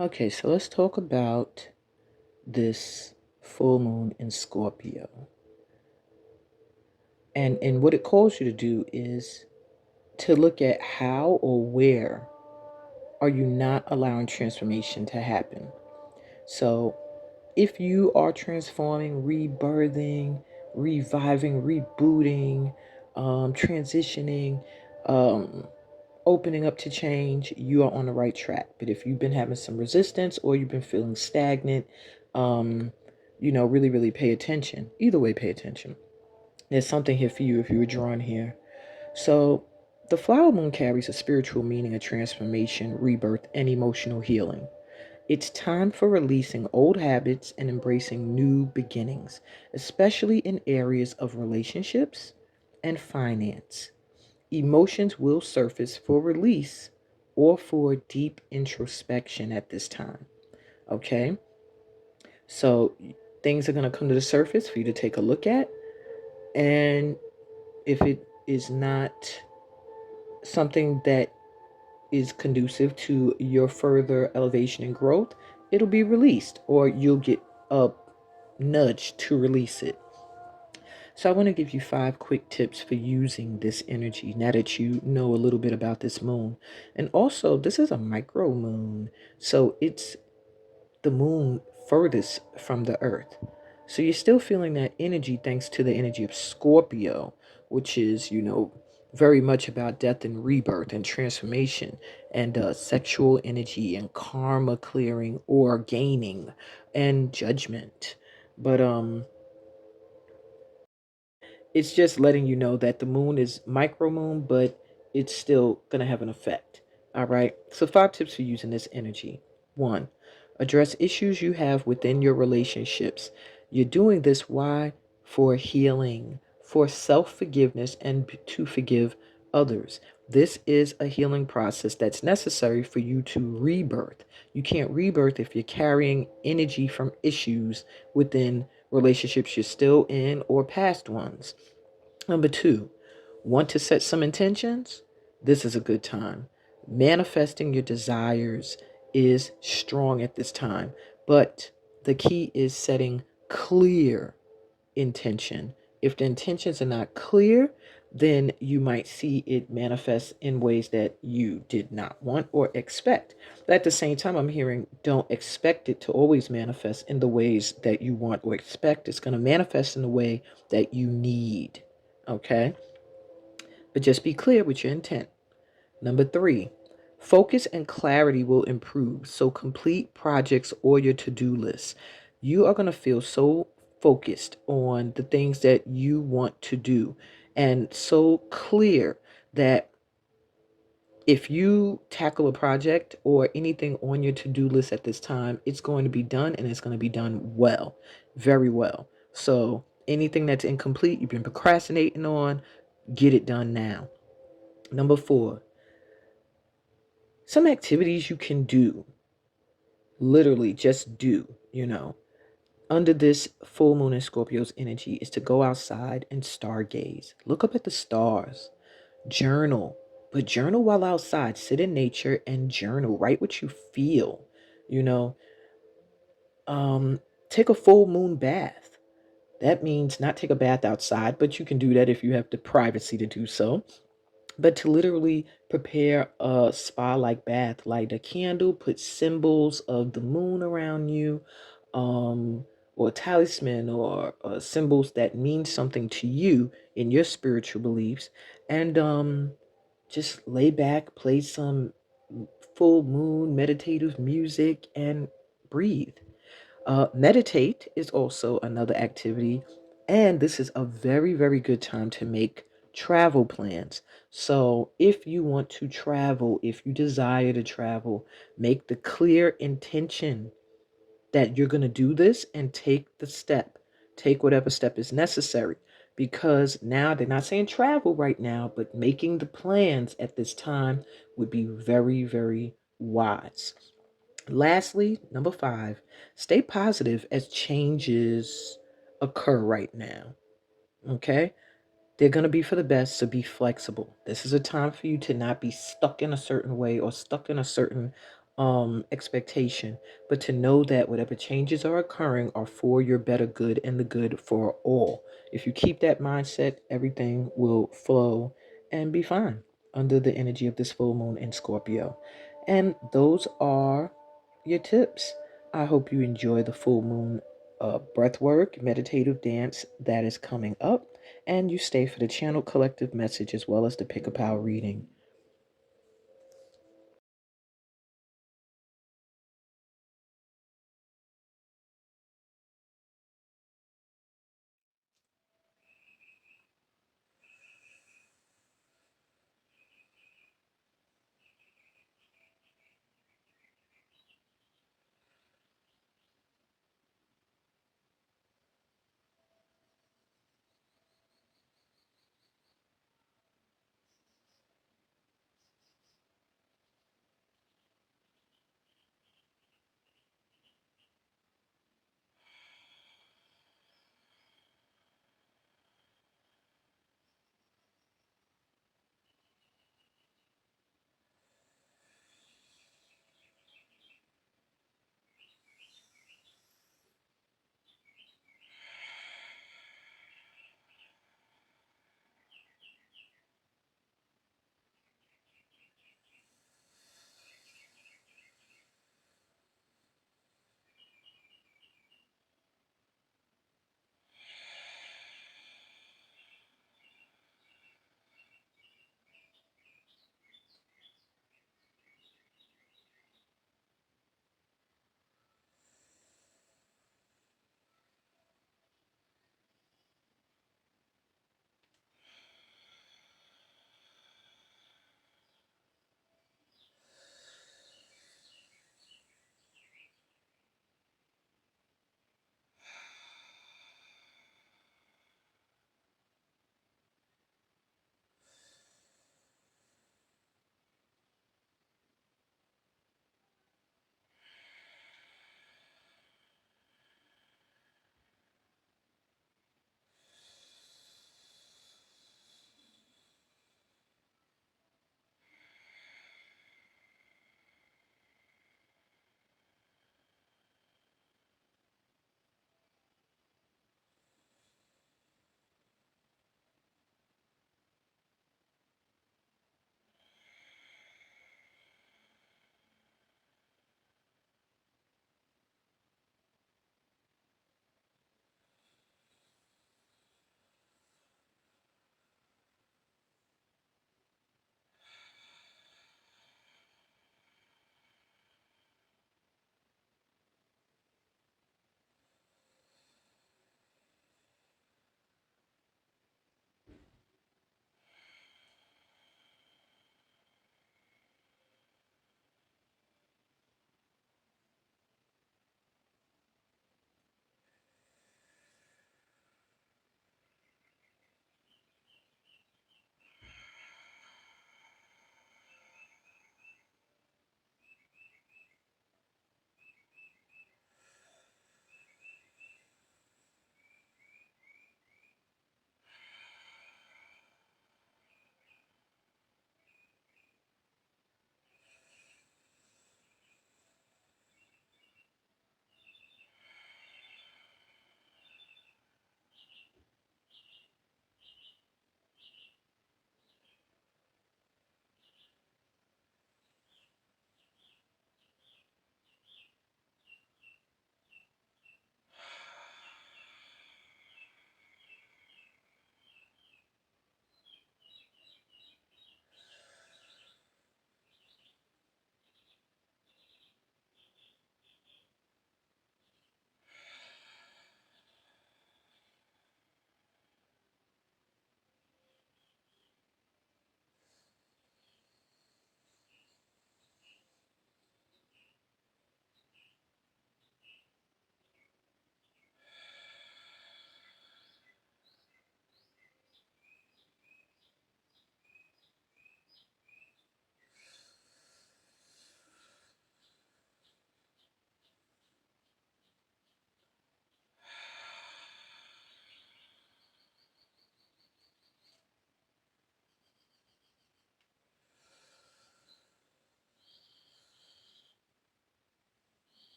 Okay, so let's talk about this full moon in Scorpio. And what it calls you to do is to look at how or where are you not allowing transformation to happen. So if you are transforming, rebirthing, reviving, rebooting, transitioning, um, opening up to change, you are on the right track. But if you've been having some resistance or you've been feeling stagnant, um, really, really pay attention. Either way, pay attention. There's something here for you if you were drawn here. So, the flower moon carries a spiritual meaning of transformation, rebirth, and emotional healing. It's time for releasing old habits and embracing new beginnings, especially in areas of relationships and finance. Emotions will surface for release or for deep introspection at this time. Okay? So things are going to come to the surface for you to take a look at. And if it is not something that is conducive to your further elevation and growth, it'll be released or you'll get a nudge to release it. So I want to give you 5 quick tips for using this energy now that you know a little bit about this moon. And also, this is a micro moon. So it's the moon furthest from the earth. So you're still feeling that energy thanks to the energy of Scorpio, which is, very much about death and rebirth and transformation and sexual energy and karma clearing or gaining and judgment. But it's just letting you know that the moon is micro moon, but it's still going to have an effect. All right. So, 5 tips for using this energy. One, address issues you have within your relationships. You're doing this why? For healing, for self forgiveness, and to forgive others. This is a healing process that's necessary for you to rebirth. You can't rebirth if you're carrying energy from issues within relationships you're still in or past ones. Number 2, want to set some intentions? This is a good time. Manifesting your desires is strong at this time, but the key is setting clear intention. If the intentions are not clear, then you might see it manifest in ways that you did not want or expect. But at the same time, I'm hearing don't expect it to always manifest in the ways that you want or expect. It's going to manifest in the way that you need. Okay? But just be clear with your intent. Number 3, focus and clarity will improve. So complete projects or your to-do list. You are going to feel so focused on the things that you want to do and so clear that if you tackle a project or anything on your to-do list at this time, it's going to be done and it's going to be done well, very well. So anything that's incomplete, you've been procrastinating on, get it done now. Number 4, some activities you can do, literally just do, under this full moon in Scorpio's energy is to go outside and stargaze. Look up at the stars. Journal, but journal while outside. Sit in nature and journal. Write what you feel. You know, um, take a full moon bath. That means not take a bath outside, but you can do that if you have the privacy to do so. But to literally prepare a spa like bath, light a candle, put symbols of the moon around you, or a talisman or symbols that mean something to you in your spiritual beliefs, and just lay back, play some full moon meditative music, and breathe. Meditate is also another activity, and this is a very, very good time to make travel plans. So, if you want to travel, if you desire to travel, make the clear intention that you're going to do this and take the step. Take whatever step is necessary because now they're not saying travel right now, but making the plans at this time would be very, very wise. Lastly, number 5, stay positive as changes occur right now. Okay? They're going to be for the best, so be flexible. This is a time for you to not be stuck in a certain way or stuck in a certain expectation, but to know that whatever changes are occurring are for your better good and the good for all. If you keep that mindset, everything will flow and be fine under the energy of this full moon in Scorpio. And those are your tips. I hope you enjoy the full moon breath work, meditative dance that is coming up, and you stay for the channel collective message as well as the pick a power reading.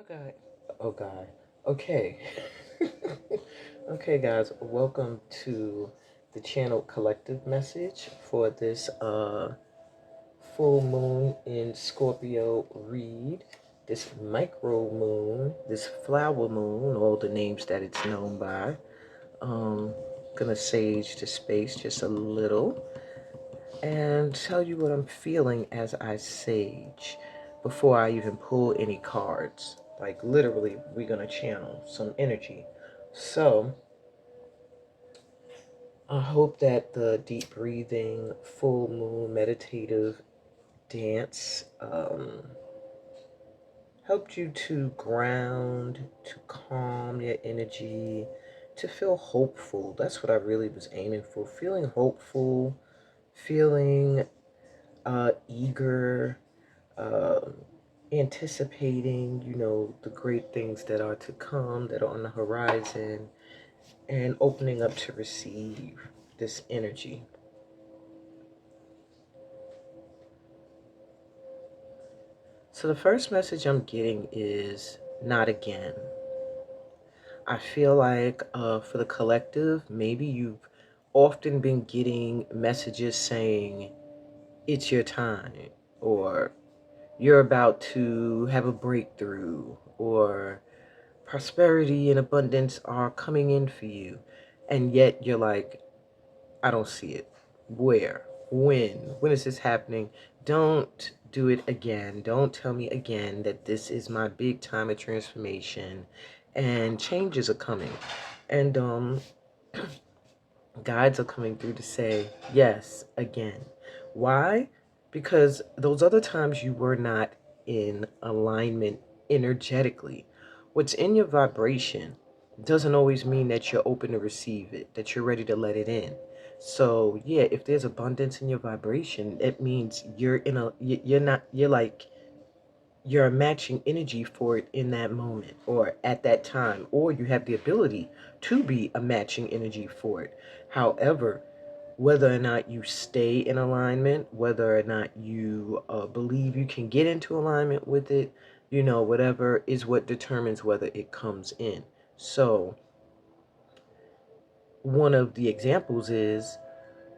Okay. Oh God. Okay. Okay, guys. Welcome to the channel collective message for this full moon in Scorpio read. This micro moon, this flower moon, all the names that it's known by. Um, gonna sage the space just a little and tell you what I'm feeling as I sage before I even pull any cards. Like literally, we're gonna channel some energy. So I hope that the deep breathing, full moon meditative dance helped you to ground, to calm your energy, to feel hopeful. That's what I really was aiming for. Feeling hopeful, feeling eager, um, anticipating, the great things that are to come, that are on the horizon, and opening up to receive this energy. So the first message I'm getting is not again. I feel like for the collective, maybe you've often been getting messages saying it's your time, or you're about to have a breakthrough, or prosperity and abundance are coming in for you. And yet you're like, I don't see it. Where? When? When is this happening? Don't do it again. Don't tell me again that this is my big time of transformation and changes are coming. And guides are coming through to say yes again. Why? Because those other times you were not in alignment energetically. What's in your vibration doesn't always mean that you're open to receive it, that you're ready to let it in. So yeah, if there's abundance in your vibration, it means you're not, you're like, you're matching energy for it in that moment or at that time, or you have the ability to be a matching energy for it. However, whether or not you stay in alignment, whether or not you believe you can get into alignment with it, whatever is what determines whether it comes in. So one of the examples is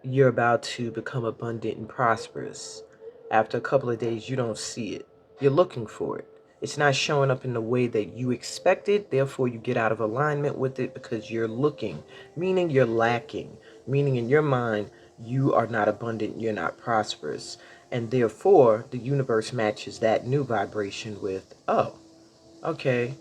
you're about to become abundant and prosperous. After a couple of days, you don't see it. You're looking for it. It's not showing up in the way that you expected. Therefore, you get out of alignment with it because you're looking, meaning you're lacking, meaning in your mind, you are not abundant, you're not prosperous. And therefore, the universe matches that new vibration with, oh, okay,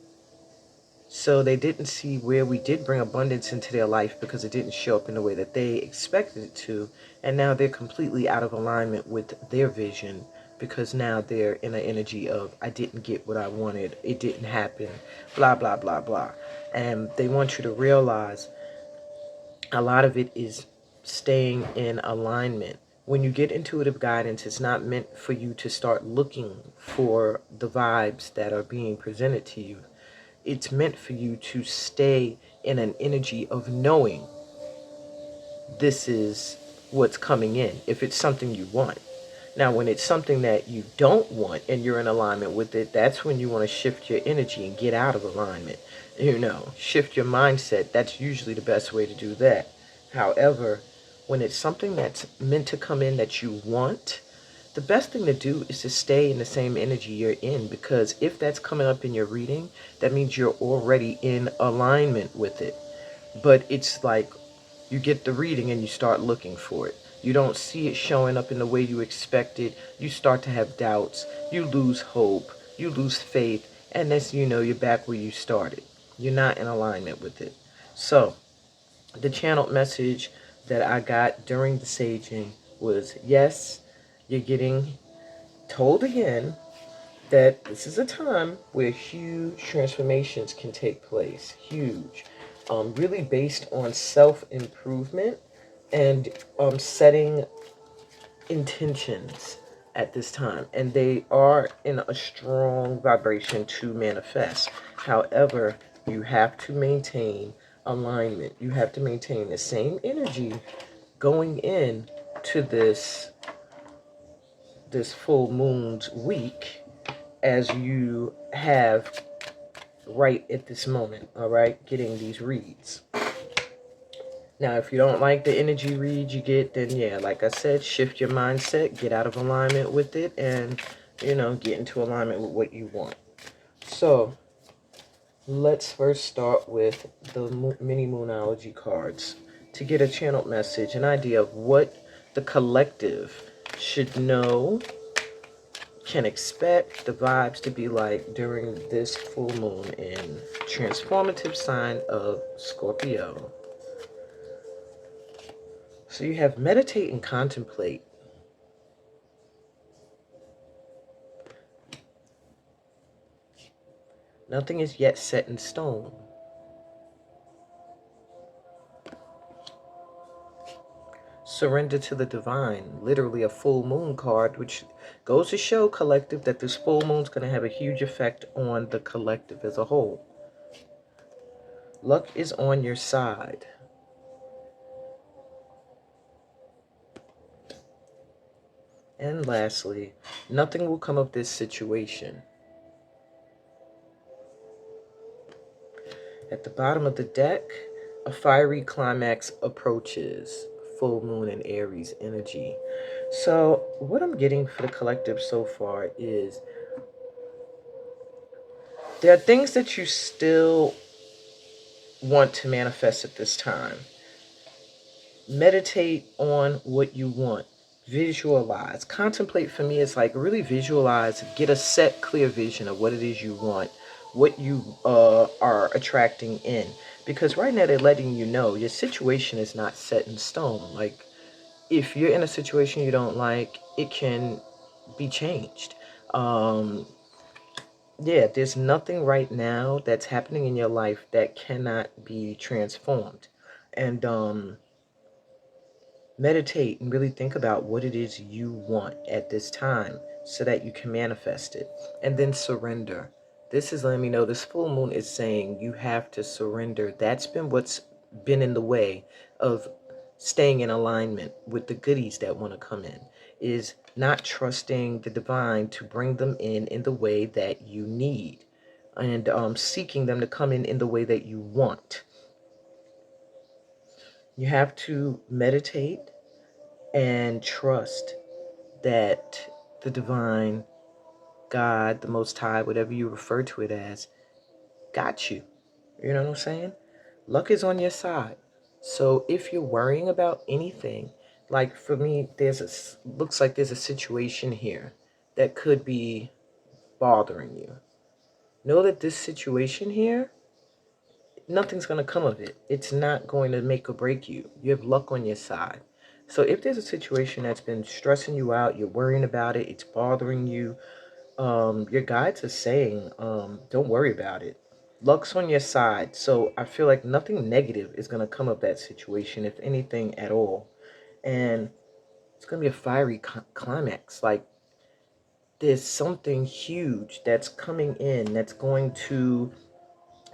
so they didn't see where we did bring abundance into their life because it didn't show up in the way that they expected it to. And now they're completely out of alignment with their vision because now they're in an energy of, I didn't get what I wanted. It didn't happen, blah, blah, blah, blah. And they want you to realize a lot of it is staying in alignment. When you get intuitive guidance, it's not meant for you to start looking for the vibes that are being presented to you. It's meant for you to stay in an energy of knowing this is what's coming in, if it's something you want. Now, when it's something that you don't want and you're in alignment with it, that's when you want to shift your energy and get out of alignment. Shift your mindset. That's usually the best way to do that. However, when it's something that's meant to come in that you want, the best thing to do is to stay in the same energy you're in, because if that's coming up in your reading, that means you're already in alignment with it. But it's like you get the reading and you start looking for it. You don't see it showing up in the way you expected. You start to have doubts. You lose hope. You lose faith. And next thing you know, you're back where you started. You're not in alignment with it. So, the channeled message that I got during the saging was, yes, you're getting told again that this is a time where huge transformations can take place. Huge. Really based on self-improvement and setting intentions at this time. And they are in a strong vibration to manifest. However, you have to maintain alignment. You have to maintain the same energy going in to this full moon's week as you have right at this moment, all right, getting these reads. Now, if you don't like the energy reads you get, then yeah, like I said, shift your mindset, get out of alignment with it, and, you know, get into alignment with what you want. So, let's first start with the mini moonology cards to get a channeled message, an idea of what the collective should know, can expect the vibes to be like during this full moon in transformative sign of Scorpio. So you have meditate and contemplate. Nothing is yet set in stone. Surrender to the divine, literally a full moon card, which goes to show collective that this full moon's going to have a huge effect on the collective as a whole. Luck is on your side. And lastly, nothing will come of this situation. At the bottom of the deck, a fiery climax approaches. Full moon and Aries energy. So what I'm getting for the collective so far is there are things that you still want to manifest at this time. Meditate on what you want. Visualize. Contemplate for me is like really visualize, get a set, clear vision of what it is you want, what you are attracting in. Because right now they're letting you know your situation is not set in stone. Like, if you're in a situation you don't like, it can be changed. Yeah, there's nothing right now that's happening in your life that cannot be transformed. And meditate and really think about what it is you want at this time so that you can manifest it. And then surrender. This is letting me know this full moon is saying you have to surrender. That's been what's been in the way of staying in alignment with the goodies that want to come in, is not trusting the divine to bring them in the way that you need, and seeking them to come in the way that you want. You have to meditate and trust that the divine, God, the Most High, whatever you refer to it as, got you. You know what I'm saying? Luck is on your side. So if you're worrying about anything, like for me, looks like there's a situation here that could be bothering you. Know that this situation here, nothing's going to come of it. It's not going to make or break you. You have luck on your side. So if there's a situation that's been stressing you out, you're worrying about it, it's bothering you, your guides are saying, don't worry about it. Luck's on your side. So I feel like nothing negative is going to come of that situation, if anything at all. And it's going to be a fiery climax. Like, there's something huge that's coming in that's going to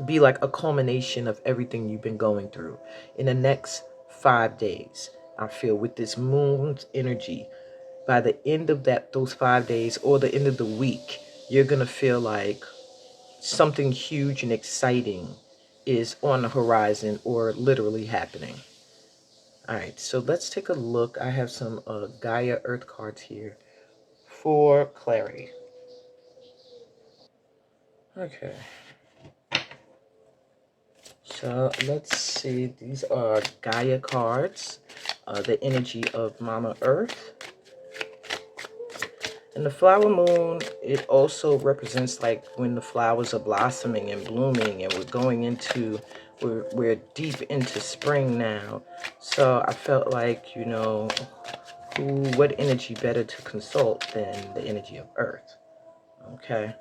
be like a culmination of everything you've been going through in the next 5 days. I feel with this moon's energy, by the end of those 5 days or the end of the week, you're gonna feel like something huge and exciting is on the horizon or literally happening. All right, so let's take a look. I have some Gaia Earth cards here for clarity. Okay. So let's see. These are Gaia cards. the energy of Mama Earth. And the flower moon, it also represents like when the flowers are blossoming and blooming, and we're deep into spring now. So I felt like, you know, what energy better to consult than the energy of Earth? Okay.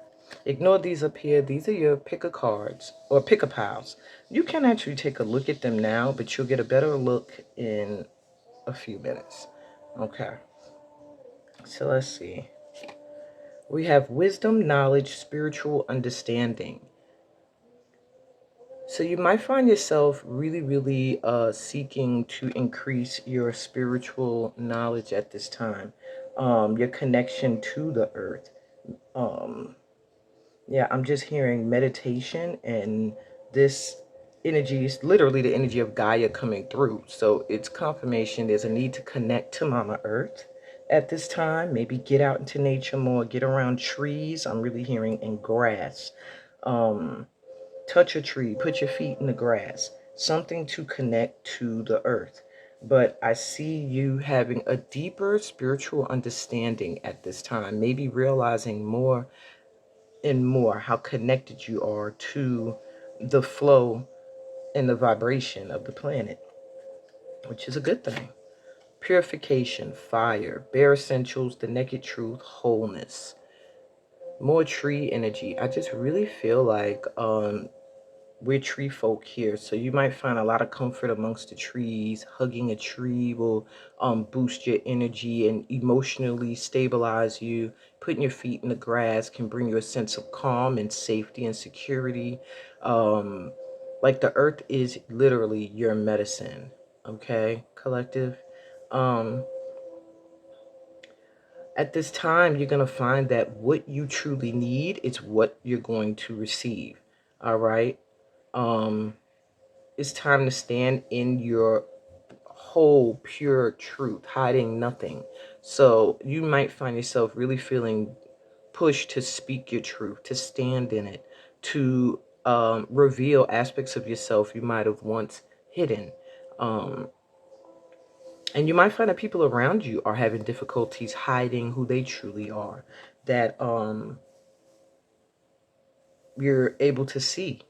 Ignore these up here. These are your picker cards or picker piles. You can actually take a look at them now, but you'll get a better look in a few minutes. Okay. So let's see. We have wisdom, knowledge, spiritual understanding. So you might find yourself really seeking to increase your spiritual knowledge at this time. Your connection to the earth. Yeah, I'm just hearing meditation, and this energy is literally the energy of Gaia coming through. So it's confirmation there's a need to connect to Mama Earth at this time. Maybe get out into nature more, get around trees. I'm really hearing in grass. Touch a tree, put your feet in the grass, something to connect to the earth. But I see you having a deeper spiritual understanding at this time, maybe realizing more and more how connected you are to the flow and the vibration of the planet, which is a good thing. Purification, fire, bare essentials, the naked truth, wholeness, more tree energy. I just really feel like we're tree folk here, so you might find a lot of comfort amongst the trees. Hugging a tree will boost your energy and emotionally stabilize you. Putting your feet in the grass can bring you a sense of calm and safety and security. Like the earth is literally your medicine. Okay, collective. Um, at this time, you're going to find that what you truly need is what you're going to receive. All right. Um, it's time to stand in your whole pure truth, hiding nothing. So you might find yourself really feeling pushed to speak your truth, to stand in it, to reveal aspects of yourself you might have once hidden. Um, and you might find that people around you are having difficulties hiding who they truly are. That you're able to see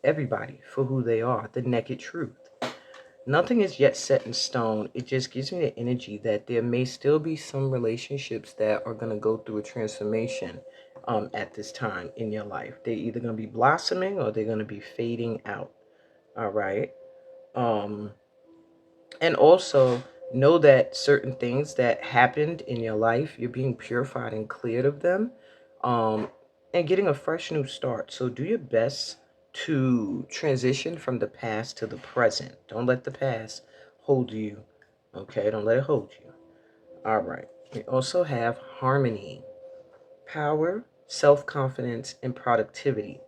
everybody for who they are, the naked truth. Nothing is yet set in stone. It just gives me the energy that there may still be some relationships that are going to go through a transformation at this time in your life. They're either going to be blossoming or they're going to be fading out. All right. Um, and also know that certain things that happened in your life, you're being purified and cleared of them, um, and getting a fresh new start. So do your best to transition from the past to the present. Don't let the past hold you. Okay, don't let it hold you. All right. We also have harmony, power, self-confidence, and productivity.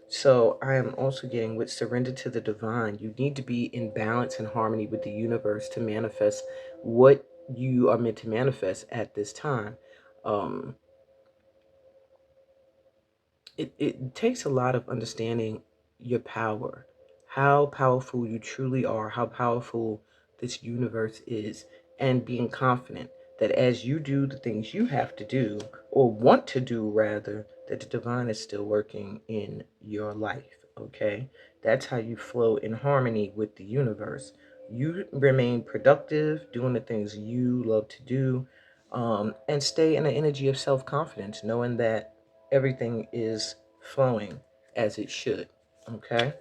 So I am also getting with surrender to the divine. You need to be in balance and harmony with the universe to manifest what you are meant to manifest at this time. Um, it takes a lot of understanding your power, how powerful you truly are, how powerful this universe is, and being confident that as you do the things you have to do, or want to do rather, that the divine is still working in your life. Okay? That's how you flow in harmony with the universe. You remain productive, doing the things you love to do, and stay in the energy of self-confidence, knowing that everything is flowing as it should. Okay.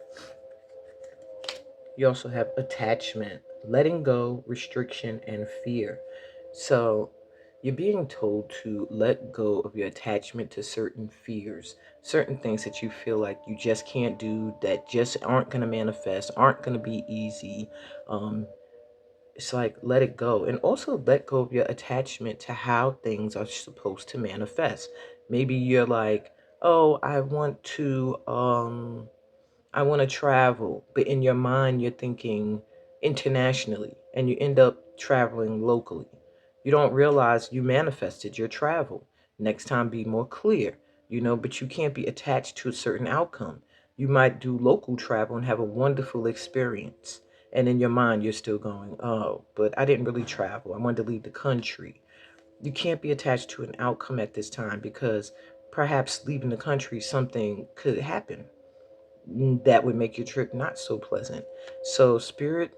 You also have attachment, letting go, restriction, and fear. So you're being told to let go of your attachment to certain fears, certain things that you feel like you just can't do, that just aren't going to manifest, aren't going to be easy. It's like let it go, and also let go of your attachment to how things are supposed to manifest. Maybe you're like, oh, I want to travel, but in your mind you're thinking internationally, and you end up traveling locally. You don't realize you manifested your travel. Next time, be more clear, but you can't be attached to a certain outcome. You might do local travel and have a wonderful experience, And in your mind, you're still going, oh, but I didn't really travel. I wanted to leave the country. You can't be attached to an outcome at this time, because perhaps leaving the country, something could happen that would make your trip not so pleasant. So, spirit,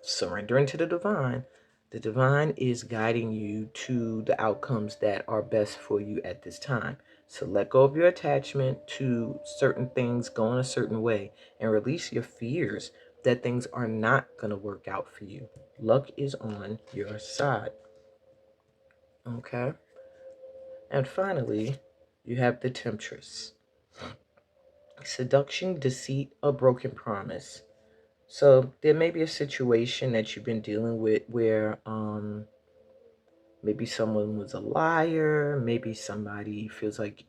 surrendering to the divine is guiding you to the outcomes that are best for you at this time. So let go of your attachment to certain things going a certain way, and release your fears that things are not going to work out for you. Luck is on your side. Okay. And finally, you have the temptress. Seduction, deceit, a broken promise. So there may be a situation that you've been dealing with where maybe someone was a liar, maybe somebody feels like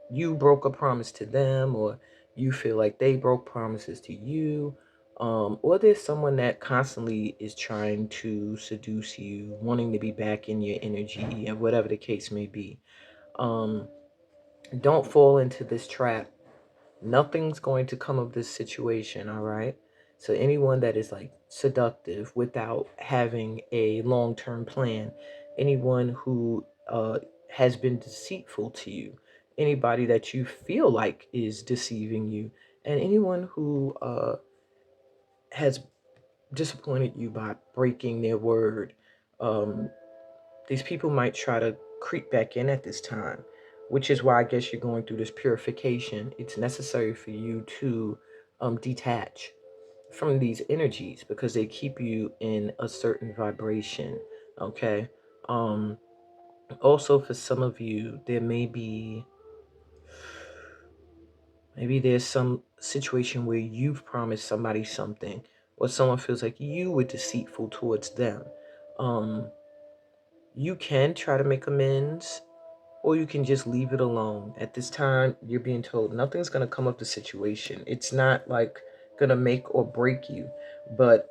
you broke a promise to them, or you feel like they broke promises to you. Or there's someone that constantly is trying to seduce you, wanting to be back in your energy, and whatever the case may be. Um, don't fall into this trap. Nothing's going to come of this situation, all right? So anyone that is like seductive without having a long-term plan, anyone who has been deceitful to you, anybody that you feel like is deceiving you, and anyone who has disappointed you by breaking their word, um, these people might try to creep back in at this time, which is why I guess you're going through this purification. It's necessary for you to detach from these energies, because they keep you in a certain vibration. Okay. Um, Also, for some of you, there may be, maybe there's some situation where you've promised somebody something, or someone feels like you were deceitful towards them. Um, you can try to make amends, or you can just leave it alone. At this time, you're being told nothing's going to come of the situation. It's not like going to make or break you, but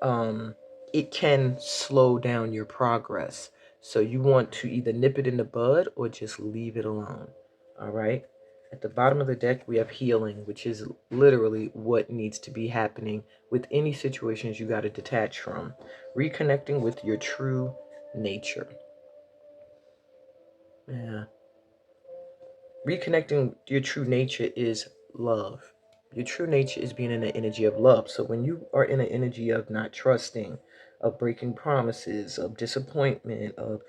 it can slow down your progress. So you want to either nip it in the bud or just leave it alone. All right. At the bottom of the deck, we have healing, which is literally what needs to be happening with any situations you got to detach from. Reconnecting with your true nature. Yeah. Reconnecting your true nature is love. Your true nature is being in the energy of love. So when you are in an energy of not trusting, of breaking promises, of disappointment, of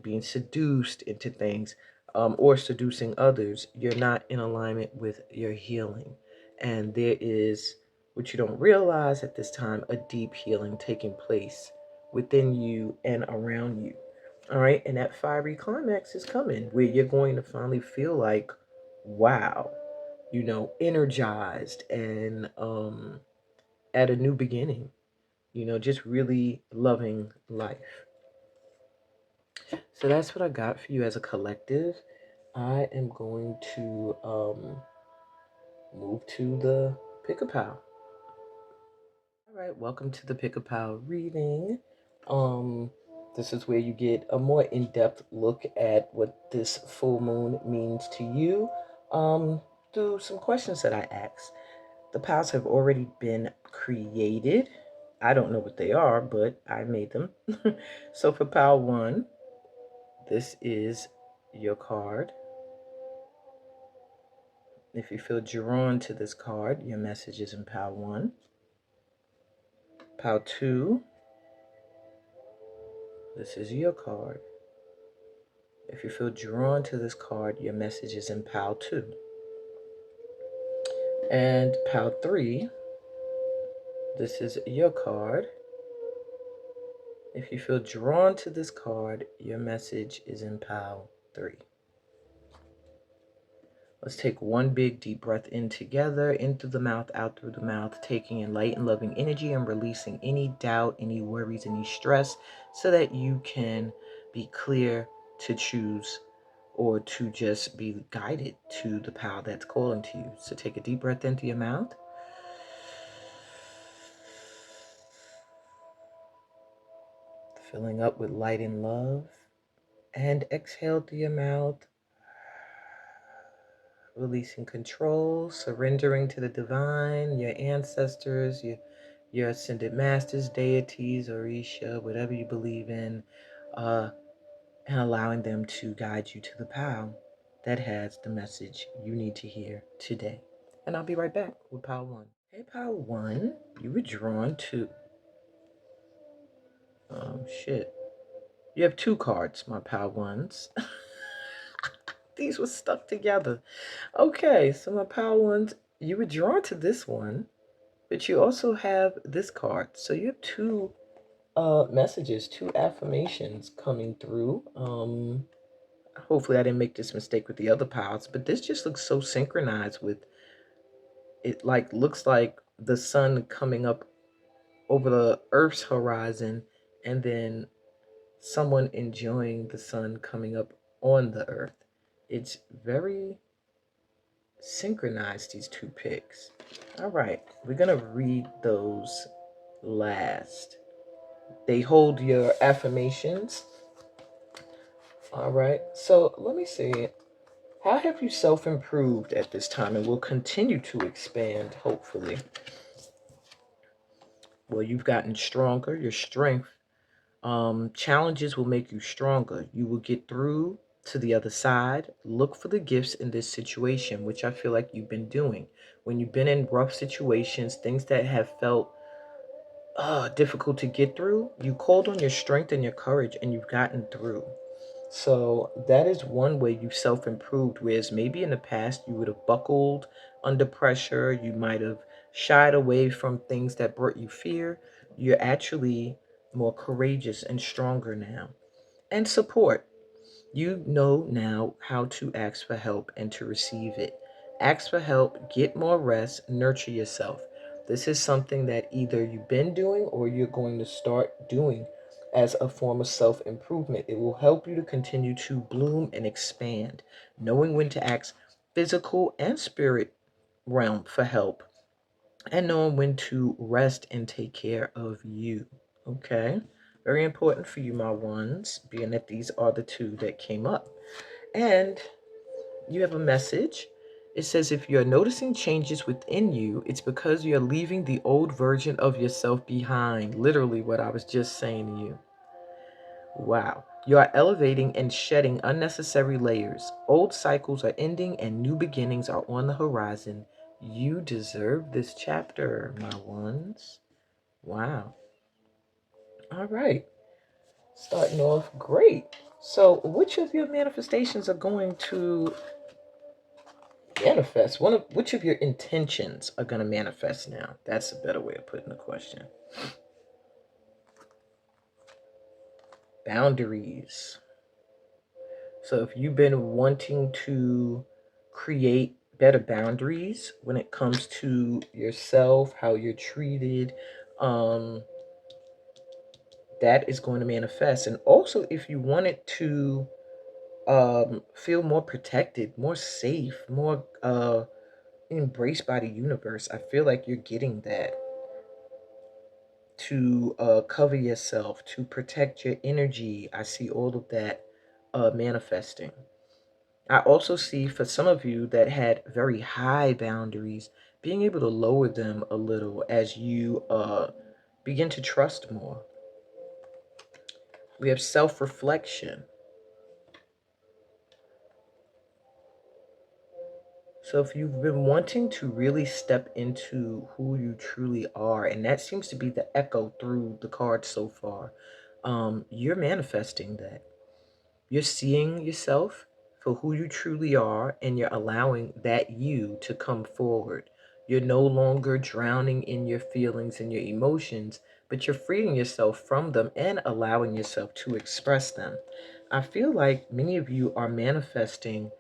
being seduced into things, or seducing others, you're not in alignment with your healing. And there is, what you don't realize at this time, a deep healing taking place within you and around you. All right. And that fiery climax is coming, where you're going to finally feel like, wow, energized and at a new beginning, just really loving life. So that's what I got for you as a collective. I am going to move to the pick a pal. All right, welcome to the Pick a Pal reading. Um, this is where you get a more in-depth look at what this full moon means to you, through some questions that I asked. The pals have already been created. I don't know what they are, but I made them. So for pal one, this is your card. If you feel drawn to this card, your message is in pal one. Pal two, this is your card. If you feel drawn to this card, your message is in pile 2. And pile 3, this is your card. If you feel drawn to this card, your message is in pile 3. Let's take one big deep breath in together, in through the mouth, out through the mouth, taking in light and loving energy and releasing any doubt, any worries, any stress, so that you can be clear to choose or to just be guided to the power that's calling to you. So take a deep breath into your mouth. Filling up with light and love. And exhale through your mouth. Releasing control, surrendering to the divine, your ancestors, your ascended masters, deities, Orisha, whatever you believe in, and allowing them to guide you to the pile that has the message you need to hear today. And I'll be right back with pile one. Hey, pile one, you were drawn to. Shit. You have two cards, my pile ones. These were stuck together. Okay, so my pile ones, you were drawn to this one, but you also have this card. So you have two messages, two affirmations coming through. Hopefully I didn't make this mistake with the other piles, but this just looks so synchronized with it. Like looks like the sun coming up over the earth's horizon, and then someone enjoying the sun coming up on the earth. It's very synchronized, these two picks. All right, we're gonna read those last. They hold your affirmations. All right, so let me see. How have you self-improved at this time and will continue to expand, hopefully? Well, you've gotten stronger. Your strength, challenges will make you stronger. You will get through to the other side. Look for the gifts in this situation, which I feel like you've been doing. When you've been in rough situations, things that have felt difficult to get through, you called on your strength and your courage and you've gotten through. So that is one way you've self-improved, whereas maybe in the past you would have buckled under pressure, you might have shied away from things that brought you fear. You're actually more courageous and stronger now. And support. You know now how to ask for help and to receive it. Ask for help, get more rest, nurture yourself. This is something that either you've been doing or you're going to start doing as a form of self improvement. It will help you to continue to bloom and expand, knowing when to ask physical and spirit realm for help, and knowing when to rest and take care of you. Okay? Very important for you, my ones, being that these are the two that came up. And you have a message. It says, if you're noticing changes within you, it's because you're leaving the old version of yourself behind. Literally, what I was just saying to you. Wow. You are elevating and shedding unnecessary layers. Old cycles are ending and new beginnings are on the horizon. You deserve this chapter, my ones. Wow. All right. Starting off great. So, which of your manifestations are going to manifest? Which of your intentions are going to manifest now? That's a better way of putting the question. Boundaries. So if you've been wanting to create better boundaries when it comes to yourself, how you're treated, um, that is going to manifest. And also, if you wanted to feel more protected, more safe, more embraced by the universe, I feel like you're getting that. To cover yourself, to protect your energy. I see all of that manifesting. I also see for some of you that had very high boundaries, being able to lower them a little as you begin to trust more. We have self reflection. So if you've been wanting to really step into who you truly are, and that seems to be the echo through the cards so far, you're manifesting that. You're seeing yourself for who you truly are, and you're allowing that you to come forward. You're no longer drowning in your feelings and your emotions, but you're freeing yourself from them and allowing yourself to express them. I feel like many of you are manifesting.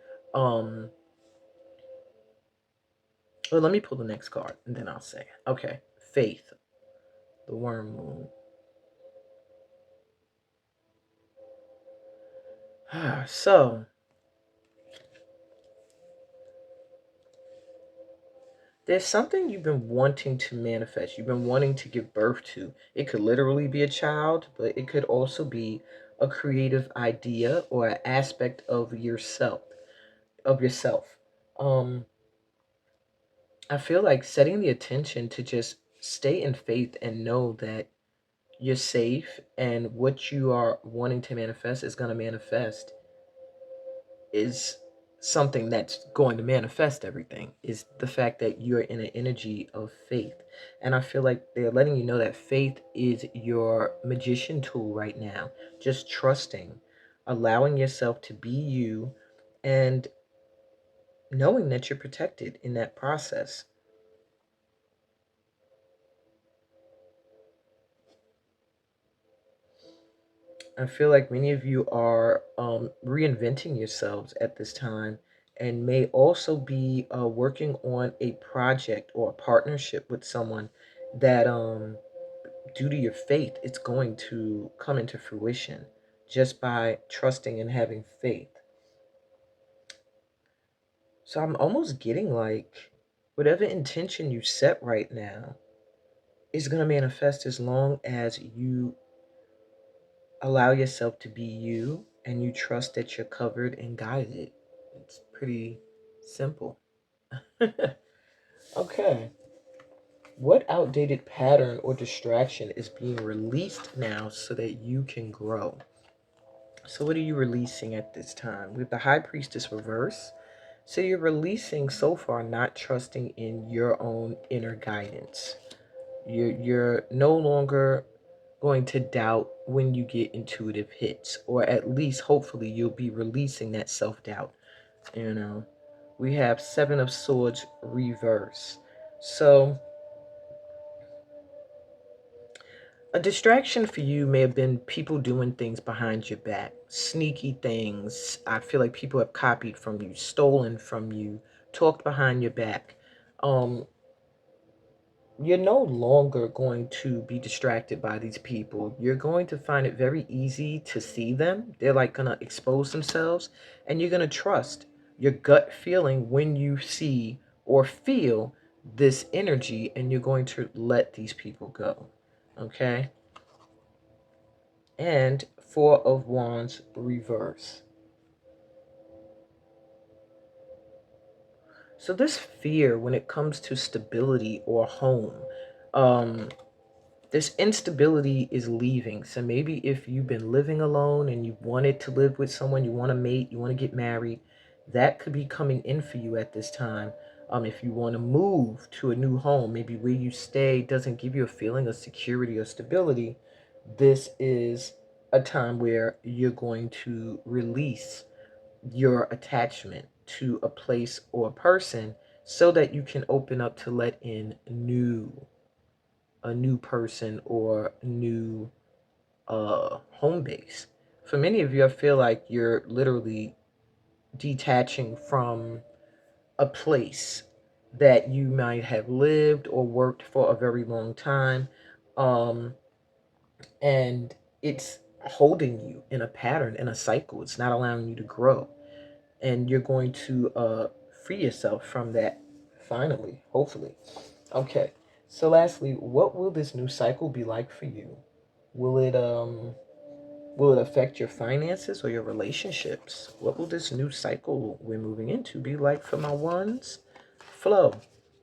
Well, let me pull the next card and then I'll say. Okay, faith, the worm moon. So, there's something you've been wanting to manifest. You've been wanting to give birth to. It could literally be a child, but it could also be a creative idea or an aspect of yourself. Of yourself. I feel like setting the attention to just stay in faith and know that you're safe, and what you are wanting to manifest is going to manifest, is something that's going to manifest everything, is the fact that you're in an energy of faith. And I feel like they're letting you know that faith is your magician tool right now. Just trusting, allowing yourself to be you, and knowing that you're protected in that process. I feel like many of you are reinventing yourselves at this time, and may also be working on a project or a partnership with someone that, due to your faith, it's going to come into fruition just by trusting and having faith. So I'm almost getting like whatever intention you set right now is going to manifest as long as you allow yourself to be you and you trust that you're covered and guided. It's pretty simple. Okay. What outdated pattern or distraction is being released now so that you can grow? So, what are you releasing at this time? With the High Priestess reverse. So, you're releasing so far not trusting in your own inner guidance. You're no longer going to doubt when you get intuitive hits, or at least hopefully you'll be releasing that self-doubt. You know, we have Seven of Swords reverse. So a distraction for you may have been people doing things behind your back, sneaky things. I feel like people have copied from you, stolen from you, talked behind your back. um you're no longer going to be distracted by these people. You're going to find it very easy to see them. They're like going to expose themselves, and you're going to trust your gut feeling when you see or feel this energy, and you're going to let these people go. Okay? And Four of Wands reverse. So this fear when it comes to stability or home, um this instability is leaving. So maybe if you've been living alone and you wanted to live with someone, you want to mate, you want to get married, that could be coming in for you at this time. If you want to move to a new home, maybe where you stay doesn't give you a feeling of security or stability, this is a time where you're going to release your attachment to a place or a person so that you can open up to let in a new person or new home base. For many of you, I feel like you're literally detaching from a place that you might have lived or worked for a very long time, um, and it's holding you in a pattern, in a cycle. It's not allowing you to grow, and you're going to free yourself from that finally, hopefully. Okay. So lastly, what will this new cycle be like for you? Will it affect your finances or your relationships? What will this new cycle we're moving into be like for my ones? Flow.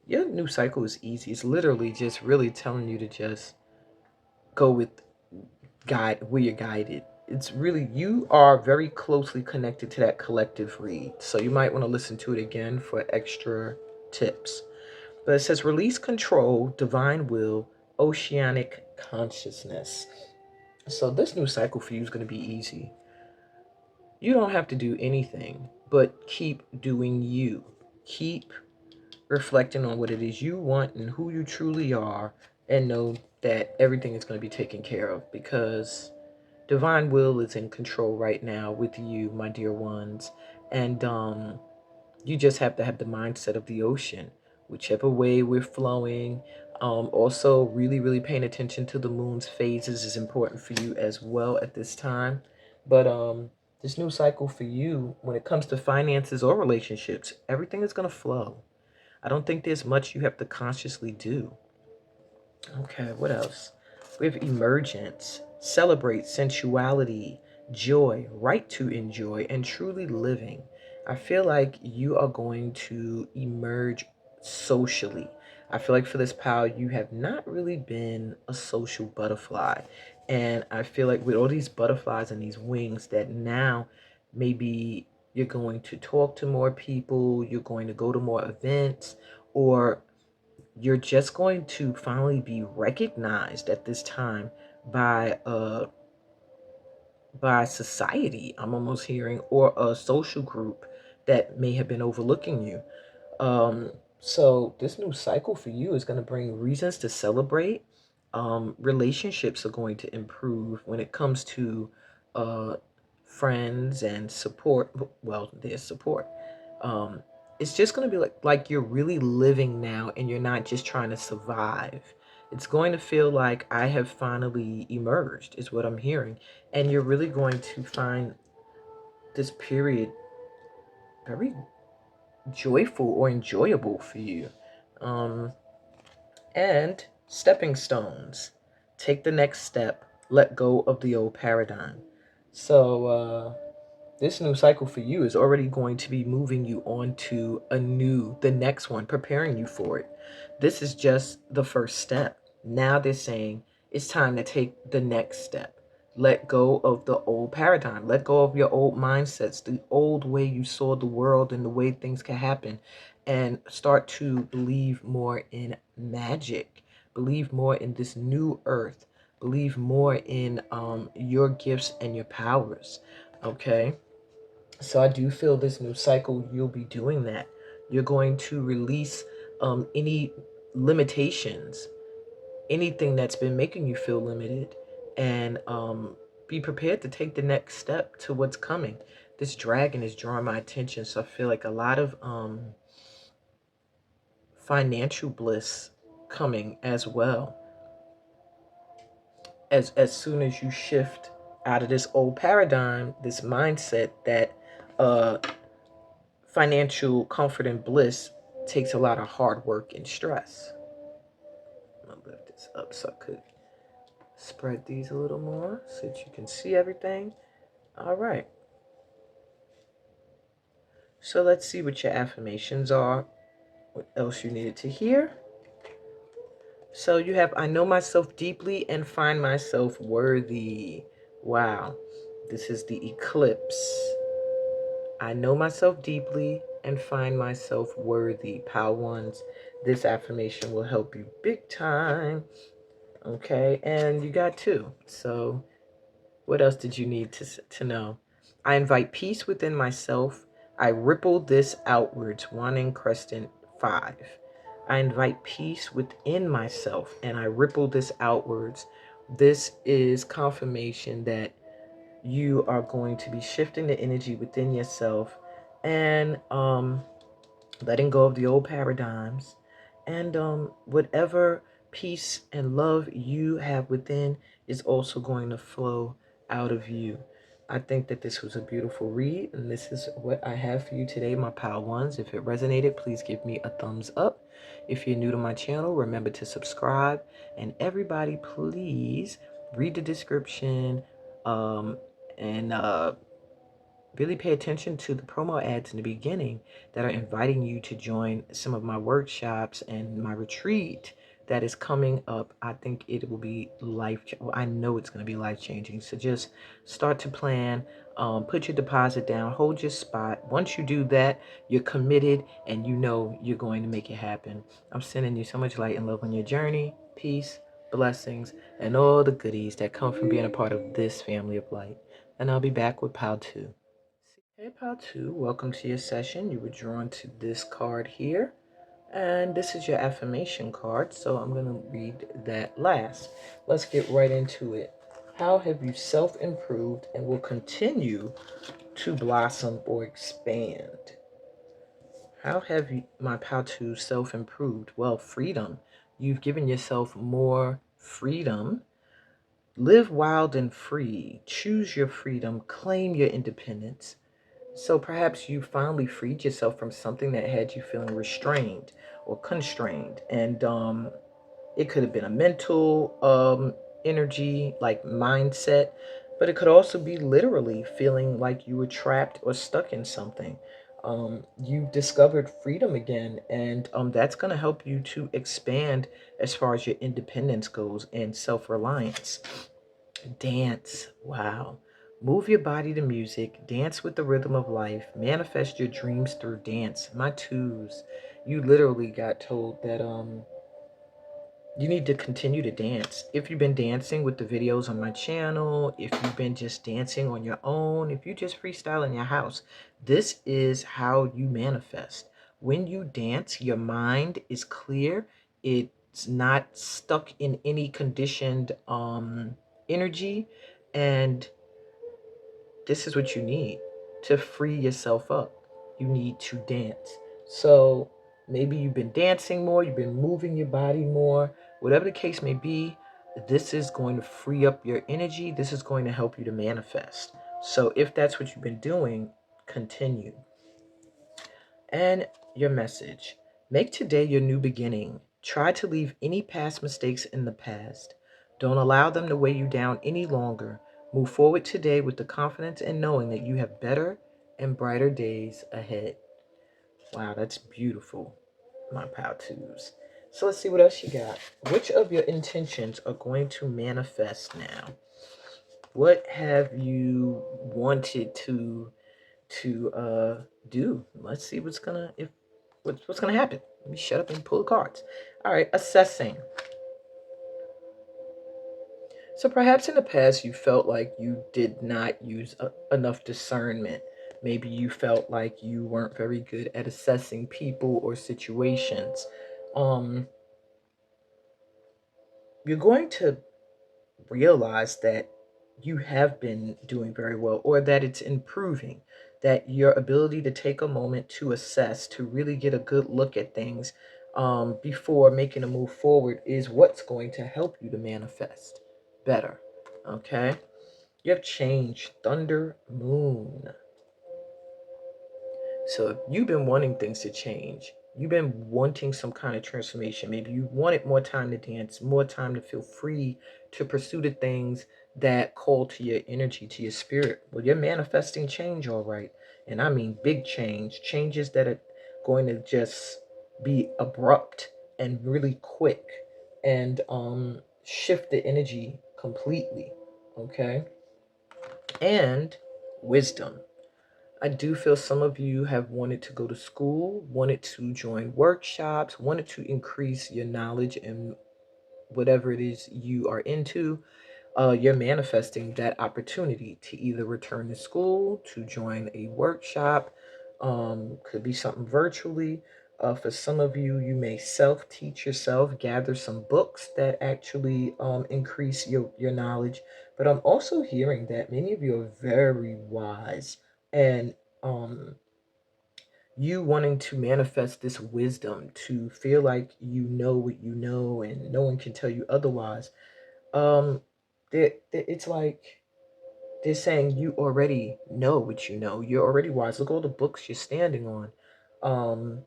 Your new cycle is easy. It's literally just really telling you to just go with guide where you're guided. It's really, you are very closely connected to that collective read. So you might want to listen to it again for extra tips. But it says release control, divine will, oceanic consciousness. So this new cycle for you is going to be easy. You don't have to do anything but keep doing you. Keep reflecting on what it is you want and who you truly are, and know that everything is going to be taken care of, because divine will is in control right now with you, my dear ones. And you just have to have the mindset of the ocean, whichever way we're flowing. Also, really, really paying attention to the moon's phases is important for you as well at this time. But this new cycle for you, when it comes to finances or relationships, everything is going to flow. I don't think there's much you have to consciously do. Okay, what else? We have emergence, celebrate sensuality, joy, right to enjoy, and truly living. I feel like you are going to emerge socially. I feel like for this pal, you have not really been a social butterfly. And I feel like with all these butterflies and these wings, that now maybe you're going to talk to more people, you're going to go to more events, or you're just going to finally be recognized at this time by society, I'm almost hearing, or a social group that may have been overlooking you. So this new cycle for you is going to bring reasons to celebrate. Relationships are going to improve when it comes to uh, friends and support. Well, there's support. Um, it's just going to be like you're really living now, and you're not just trying to survive. It's going to feel like I have finally emerged, is what I'm hearing, and you're really going to find this period very joyful or enjoyable for you. Um, and stepping stones. Take the next step. Let go of the old paradigm. So, this new cycle for you is already going to be moving you on to the next one, preparing you for it. This is just the first step. Now they're saying it's time to take the next step. Let go of the old paradigm. Let go of your old mindsets, the old way you saw the world and the way things can happen, and start to believe more in magic. Believe more in this new earth. Believe more in your gifts and your powers. Okay? So I do feel this new cycle, you'll be doing that. You're going to release any limitations, anything that's been making you feel limited, and be prepared to take the next step to what's coming. This dragon is drawing my attention, so I feel like a lot of financial bliss coming as well. As soon as you shift out of this old paradigm, this mindset that uh financial comfort and bliss takes a lot of hard work and stress. I'm gonna lift this up so I could spread these a little more so that you can see everything. All right. So let's see what your affirmations are, what else you needed to hear. So you have, I know myself deeply and find myself worthy. Wow. This is the eclipse. I know myself deeply and find myself worthy. Pile ones, this affirmation will help you big time. Okay, and you got two. So what else did you need to know? I invite peace within myself. I ripple this outwards. One in crescent 5. I invite peace within myself and I ripple this outwards. This is confirmation that you are going to be shifting the energy within yourself and letting go of the old paradigms, and whatever peace and love you have within is also going to flow out of you. I think that this was a beautiful read, and this is what I have for you today, my pal ones. If it resonated, please give me a thumbs up. If you're new to my channel, remember to subscribe, and everybody please read the description, and really pay attention to the promo ads in the beginning that are inviting you to join some of my workshops and my retreat that is coming up. I think it will be I know it's going to be life changing. So just start to plan, put your deposit down, hold your spot. Once you do that, you're committed and you know you're going to make it happen. I'm sending you so much light and love on your journey. Peace, blessings, and all the goodies that come from being a part of this family of light. And I'll be back with Pile 2. Hey, Pal 2, welcome to your session. You were drawn to this card here, and this is your affirmation card, so I'm going to read that last. Let's get right into it. How have you self-improved and will continue to blossom or expand? How have you, my Pal 2, self-improved? Well, freedom. You've given yourself more freedom. Live wild and free. Choose your freedom. Claim your independence. So perhaps you finally freed yourself from something that had you feeling restrained or constrained. And it could have been a mental energy, like mindset, but it could also be literally feeling like you were trapped or stuck in something. You've discovered freedom again, and that's going to help you to expand as far as your independence goes and self-reliance. Dance. Wow. Move your body to music, dance with the rhythm of life, manifest your dreams through dance. My twos. You literally got told that you need to continue to dance. If you've been dancing with the videos on my channel, if you've been just dancing on your own, if you just freestyle in your house, this is how you manifest. When you dance, your mind is clear. It's not stuck in any conditioned energy, and this is what you need to free yourself up. You need to dance. So maybe you've been dancing more, you've been moving your body more, whatever the case may be, this is going to free up your energy. This is going to help you to manifest. So if that's what you've been doing, continue. And your message. Make today your new beginning. Try to leave any past mistakes in the past. Don't allow them to weigh you down any longer. Move forward today with the confidence and knowing that you have better and brighter days ahead. Wow, that's beautiful, my pal twos. So let's see what else you got. Which of your intentions are going to manifest now? What have you wanted to do? Let's see what's gonna happen. Let me shut up and pull the cards. All right, assessing. So perhaps in the past you felt like you did not use enough discernment. Maybe you felt like you weren't very good at assessing people or situations. Um, you're going to realize that you have been doing very well, or that it's improving, that your ability to take a moment to assess, to really get a good look at things before making a move forward is what's going to help you to manifest better. Okay? You have change, thunder, moon. So if you've been wanting things to change, you've been wanting some kind of transformation. Maybe you wanted more time to dance, more time to feel free to pursue the things that call to your energy, to your spirit. Well, you're manifesting change, all right. And I mean big change, changes that are going to just be abrupt and really quick and shift the energy completely. Okay. And wisdom. I do feel some of you have wanted to go to school, wanted to join workshops, wanted to increase your knowledge in whatever it is you are into. You're manifesting that opportunity to either return to school, to join a workshop, could be something virtually. For some of you, you may self-teach yourself, gather some books that actually increase your knowledge. But I'm also hearing that many of you are very wise, and um, you wanting to manifest this wisdom, to feel like you know what you know and no one can tell you otherwise. um it's like they're saying you already know what you know. You're already wise. Look at all the books you're standing on. um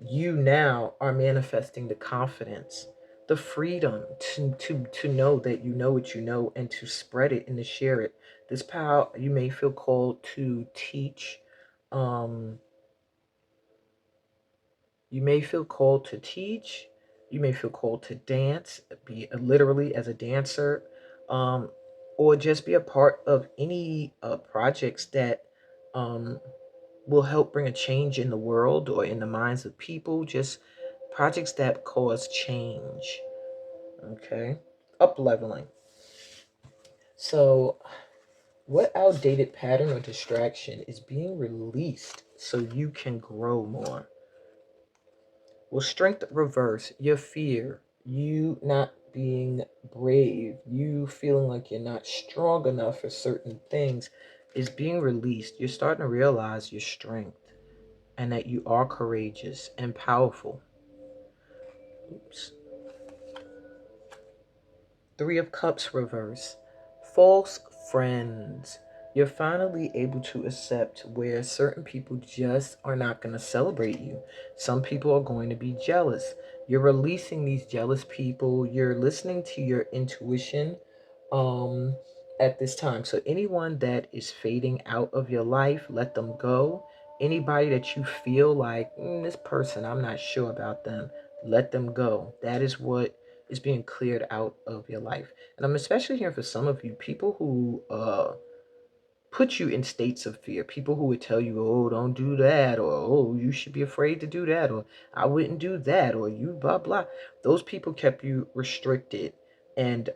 you now are manifesting the confidence, the freedom to know that you know what you know, and to spread it and to share it. This power, you may feel called to teach. um You may feel called to teach. You may feel called to dance, be literally as a dancer, um, or just be a part of any projects that um, will help bring a change in the world or in the minds of people. Just projects that cause change. Okay, up leveling. So, what outdated pattern or distraction is being released so you can grow more? Will strength reverse your fear, you not being brave, you feeling like you're not strong enough for certain things is being released. You're starting to realize your strength and that you are courageous and powerful. Oops. Three of Cups reverse. False friends. You're finally able to accept where certain people just are not going to celebrate you. Some people are going to be jealous. You're releasing these jealous people. You're listening to your intuition. Um, at this time. So anyone that is fading out of your life, let them go. Anybody that you feel like, this person, I'm not sure about them, let them go. That is what is being cleared out of your life. And I'm especially hearing for some of you, people who put you in states of fear. People who would tell you, oh, don't do that, or oh, you should be afraid to do that, or I wouldn't do that, or you blah blah. Those people kept you restricted and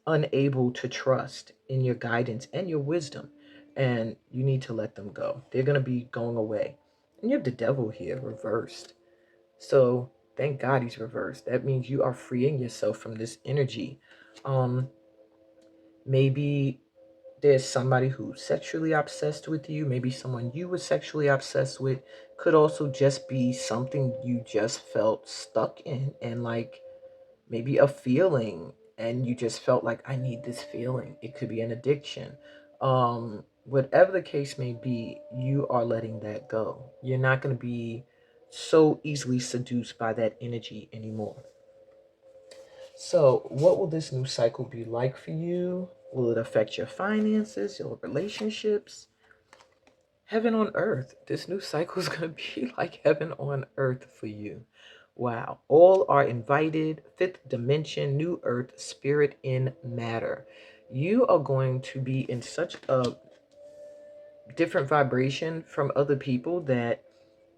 unable to trust in your guidance and your wisdom. And you need to let them go. They're gonna be going away. And you have the devil here reversed. So thank God he's reversed. That means you are freeing yourself from this energy. Maybe there's somebody who's sexually obsessed with you, maybe someone you were sexually obsessed with. Could also just be something you just felt stuck in, and like maybe a feeling, and you just felt like, I need this feeling. It could be an addiction. Whatever the case may be, you are letting that go. You're not going to be so easily seduced by that energy anymore. So, what will this new cycle be like for you? Will it affect your finances, your relationships? Heaven on earth. This new cycle is going to be like heaven on earth for you. Wow. All are invited. Fifth dimension, new earth, spirit in matter. You are going to be in such a different vibration from other people that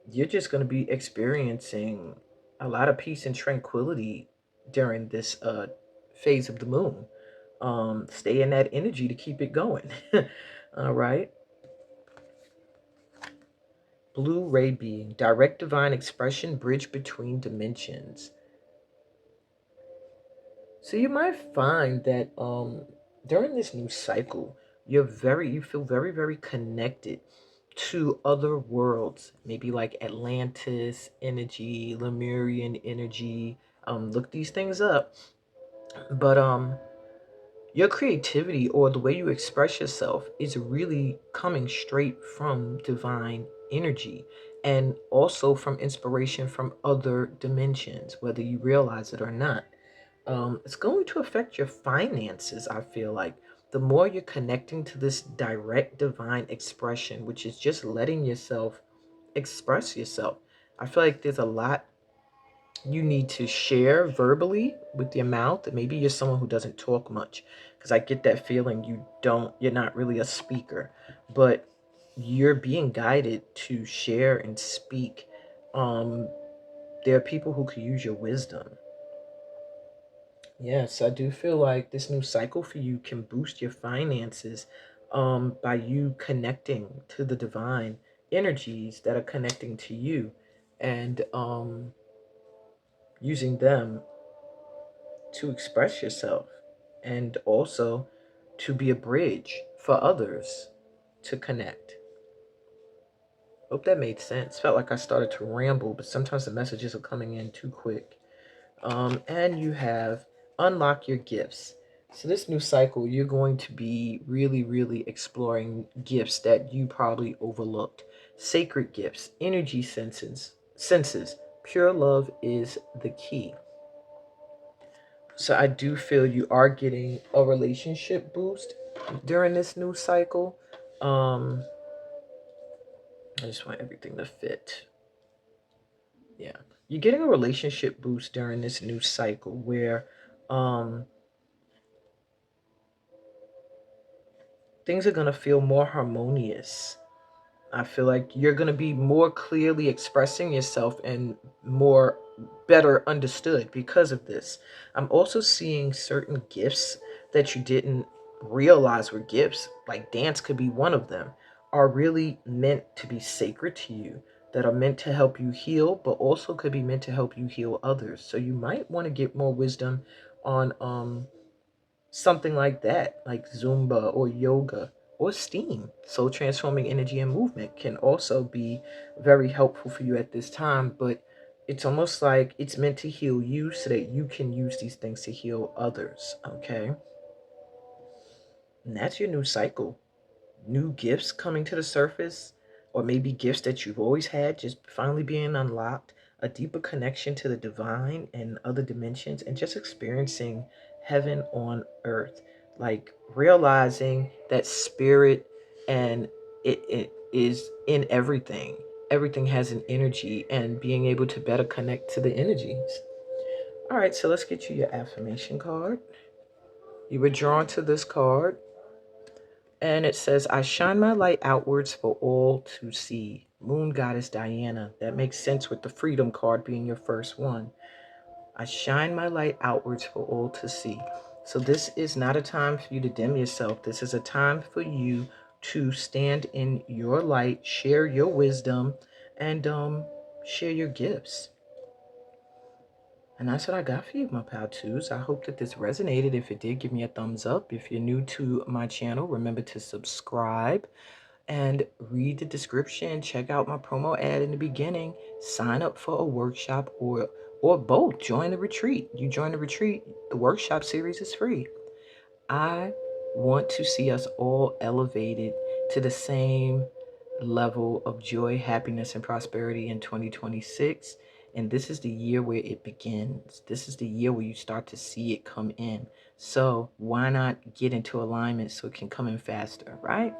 you're just going to be experiencing a lot of peace and tranquility during this phase of the moon. Stay in that energy to keep it going. All right. Blue ray being, direct divine expression, bridge between dimensions. So you might find that during this new cycle, you feel very, very connected to other worlds, maybe like Atlantis energy, Lemurian energy. Look these things up. But your creativity or the way you express yourself is really coming straight from divine energy, and also from inspiration from other dimensions, whether you realize it or not. It's going to affect your finances, I feel like. The more you're connecting to this direct divine expression, which is just letting yourself express yourself, I feel like there's a lot you need to share verbally with your mouth. Maybe you're someone who doesn't talk much, because I get that feeling you're not really a speaker, but you're being guided to share and speak. Um, there are people who could use your wisdom. Yes, I do feel like this new cycle for you can boost your finances by you connecting to the divine energies that are connecting to you, and using them to express yourself, and also to be a bridge for others to connect. Hope that made sense. Felt like I started to ramble, but sometimes the messages are coming in too quick. And you have unlock your gifts. So this new cycle, you're going to be really, really exploring gifts that you probably overlooked. Sacred gifts, energy senses. Pure love is the key. So I do feel you are getting a relationship boost during this new cycle. Um, I just want everything to fit. Yeah. You're getting a relationship boost during this new cycle where um things are going to feel more harmonious. I feel like you're going to be more clearly expressing yourself and more better understood because of this. I'm also seeing certain gifts that you didn't realize were gifts, like dance could be one of them, are really meant to be sacred to you, that are meant to help you heal, but also could be meant to help you heal others. So you might want to get more wisdom on something like that, like Zumba or yoga or S.T.E.A.M. Soul transforming energy and movement can also be very helpful for you at this time, but it's almost like it's meant to heal you so that you can use these things to heal others, okay? And that's your new cycle. New gifts coming to the surface, or maybe gifts that you've always had just finally being unlocked, a deeper connection to the divine and other dimensions, and just experiencing heaven on earth. Like realizing that spirit and it is in everything. Everything has an energy, and being able to better connect to the energies. All right, so let's get you your affirmation card. You were drawn to this card, and it says, I shine my light outwards for all to see. Moon Goddess Diana. That makes sense with the Freedom card being your first one. I shine my light outwards for all to see. So this is not a time for you to dim yourself. This is a time for you to stand in your light, share your wisdom, and share your gifts. And that's what I got for you, my pal twos. I hope that this resonated. If it did, give me a thumbs up. If you're new to my channel, remember to subscribe and read the description. Check out my promo ad in the beginning. Sign up for a workshop or both. Join the retreat. You join the retreat, the workshop series is free. I want to see us all elevated to the same level of joy, happiness, and prosperity in 2026. And this is the year where it begins. This is the year where you start to see it come in. So why not get into alignment so it can come in faster, right?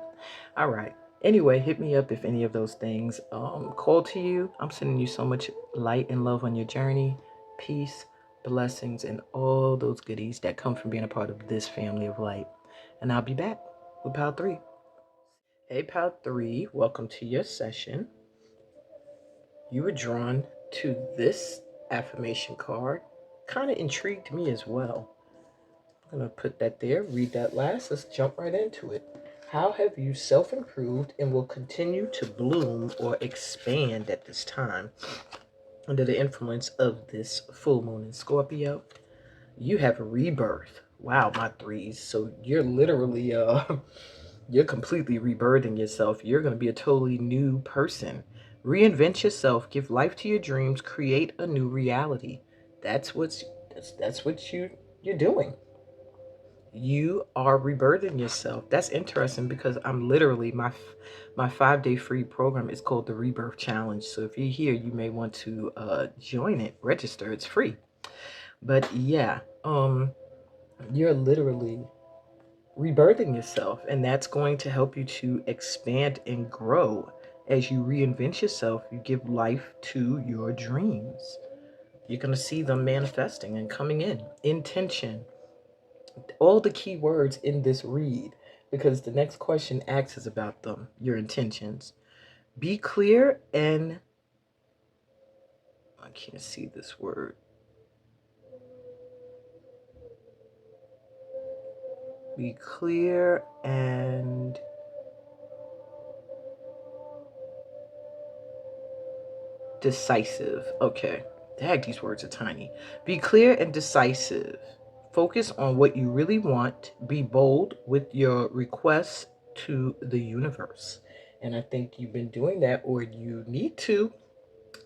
All right. Anyway, hit me up if any of those things call to you. I'm sending you so much light and love on your journey. Peace, blessings, and all those goodies that come from being a part of this family of light. And I'll be back with Pal 3. Hey, Pal 3, welcome to your session. You were drawn to this affirmation card. Kind of intrigued me as well. I'm going to put that there, read that last. Let's jump right into it. How have you self-improved and will continue to bloom or expand at this time under the influence of this full moon in Scorpio? You have a rebirth. Wow, my threes. So you're literally, you're completely rebirthing yourself. You're going to be a totally new person. Reinvent yourself, give life to your dreams, create a new reality. That's what you're doing. You are rebirthing yourself. That's interesting because I'm literally my 5-day free program is called the Rebirth Challenge. So if you're here, you may want to join it, register. It's free. But yeah, you're literally rebirthing yourself, and that's going to help you to expand and grow. As you reinvent yourself, you give life to your dreams. You're going to see them manifesting and coming in. Intention, all the key words in this read, because the next question asks about them, your intentions. Be clear and I can't see this word. Be clear and decisive. Okay. Heck, these words are tiny. Be clear and decisive. Focus on what you really want. Be bold with your requests to the universe. And I think you've been doing that, or you need to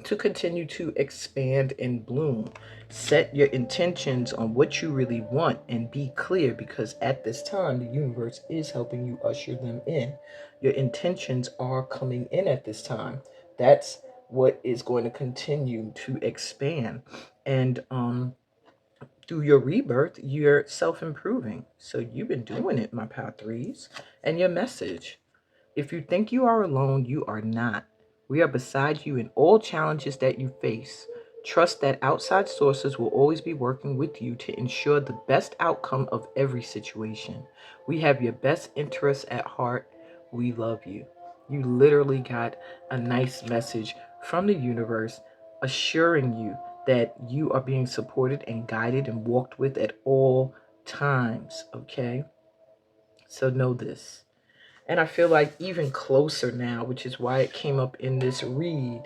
continue to expand and bloom. Set your intentions on what you really want and be clear, because at this time, the universe is helping you usher them in. Your intentions are coming in at this time. That's what is going to continue to expand. And through your rebirth, you're self-improving. So you've been doing it, my Power Threes. And your message: if you think you are alone, you are not. We are beside you in all challenges that you face. Trust that outside sources will always be working with you to ensure the best outcome of every situation. We have your best interests at heart. We love you. You literally got a nice message from the universe assuring you that you are being supported and guided and walked with at all times, okay? So know this. And I feel like even closer now, which is why it came up in this read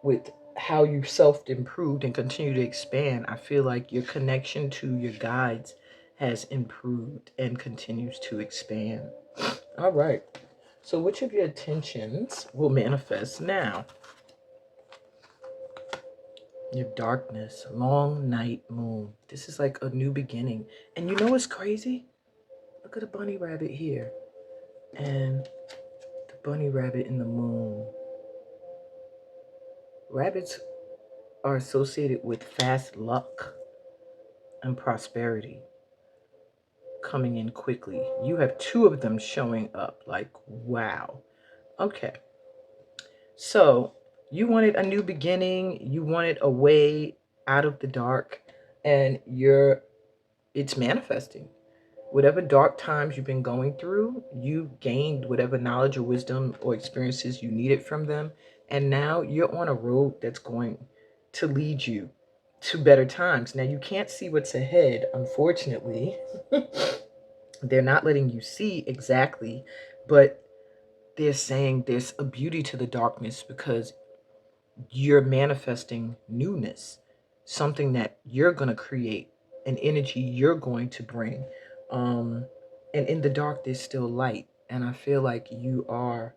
with how you self-improved and continue to expand. I feel like your connection to your guides has improved and continues to expand. All right. So which of your intentions will manifest now? Your darkness, long night moon. This is like a new beginning. And you know what's crazy? Look at the bunny rabbit here. And the bunny rabbit in the moon. Rabbits are associated with fast luck and prosperity. coming in quickly. You have two of them showing up. Like, wow. Okay. So you wanted a new beginning. You wanted a way out of the dark, and it's manifesting. Whatever dark times you've been going through, you gained whatever knowledge or wisdom or experiences you needed from them. And now you're on a road that's going to lead you to better times. Now, you can't see what's ahead, unfortunately. They're not letting you see exactly, but they're saying there's a beauty to the darkness because you're manifesting newness, something that you're going to create, an energy you're going to bring. Um, and in the dark, there's still light. And I feel like you are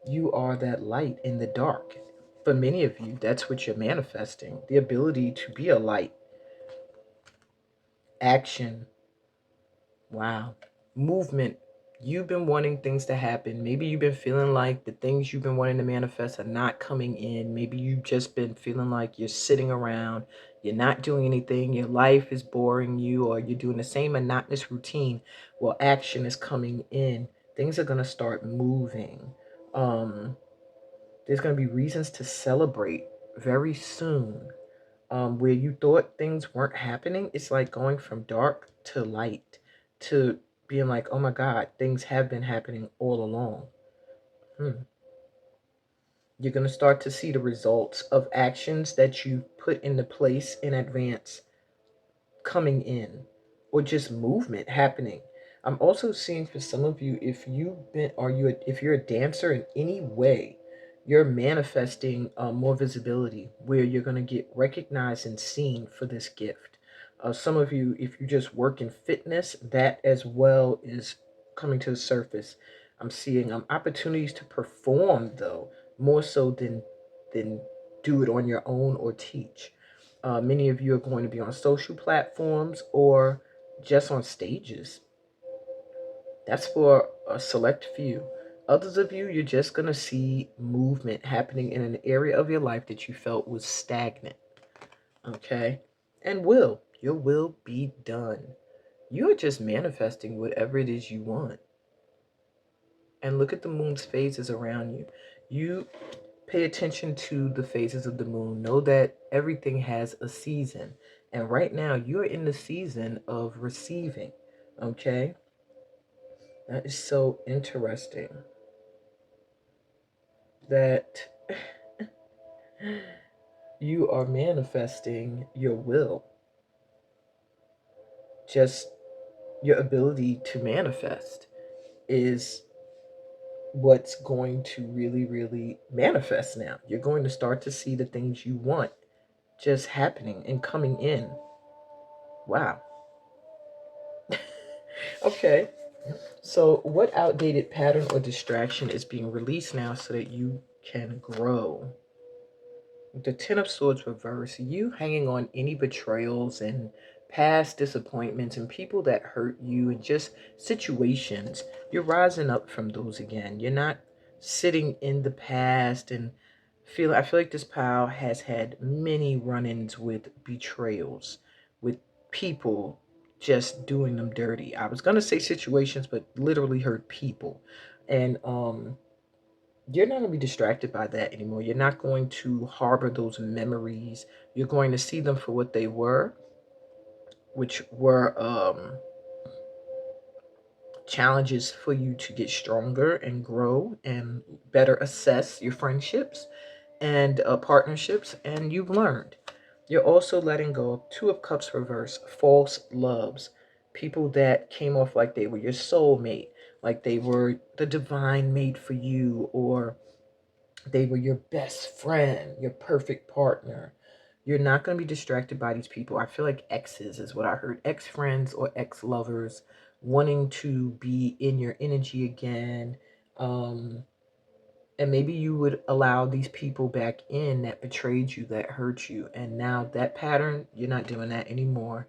that light in the dark. For many of you, that's what you're manifesting, the ability to be a light, action. Wow. Movement. You've been wanting things to happen. Maybe you've been feeling like the things you've been wanting to manifest are not coming in. Maybe you've just been feeling like you're sitting around, you're not doing anything, your life is boring you, or you're doing the same monotonous routine. Well, action is coming in. Things are going to start moving. Um, there's going to be reasons to celebrate very soon. Where you thought things weren't happening, it's like going from dark to light to being like, oh my God, things have been happening all along. You're going to start to see the results of actions that you put into place in advance coming in, or just movement happening. I'm also seeing for some of you, if you're a dancer in any way, you're manifesting more visibility where you're going to get recognized and seen for this gift. Some of you, if you just work in fitness, that as well is coming to the surface. I'm seeing opportunities to perform, though, more so than do it on your own or teach. Many of you are going to be on social platforms or just on stages. That's for a select few. Others of you, you're just going to see movement happening in an area of your life that you felt was stagnant. Okay? And your will be done. You're just manifesting whatever it is you want. And look at the moon's phases around you. You pay attention to the phases of the moon. Know that everything has a season. And right now, you're in the season of receiving. Okay? That is so interesting that you are manifesting your will. Just your ability to manifest is what's going to really, really manifest now. You're going to start to see the things you want just happening and coming in. Wow. Okay. So, what outdated pattern or distraction is being released now so that you can grow? The Ten of Swords reverse, you hanging on any betrayals and past disappointments and people that hurt you and just situations, you're rising up from those again. You're not sitting in the past and I feel like this pile has had many run-ins with betrayals, with people just doing them dirty. I was gonna say situations, but literally hurt people. And you're not going to be distracted by that anymore. You're not going to harbor those memories. You're going to see them for what they were, which were challenges for you to get stronger and grow and better assess your friendships and partnerships. And you've learned. You're also letting go of Two of Cups reverse, false loves, people that came off like they were your soulmate, like they were the divine mate for you, or they were your best friend, your perfect partner. You're not going to be distracted by these people. I feel like exes is what I heard. Ex-friends or ex-lovers wanting to be in your energy again. Um, and maybe you would allow these people back in that betrayed you, that hurt you. And now that pattern, you're not doing that anymore.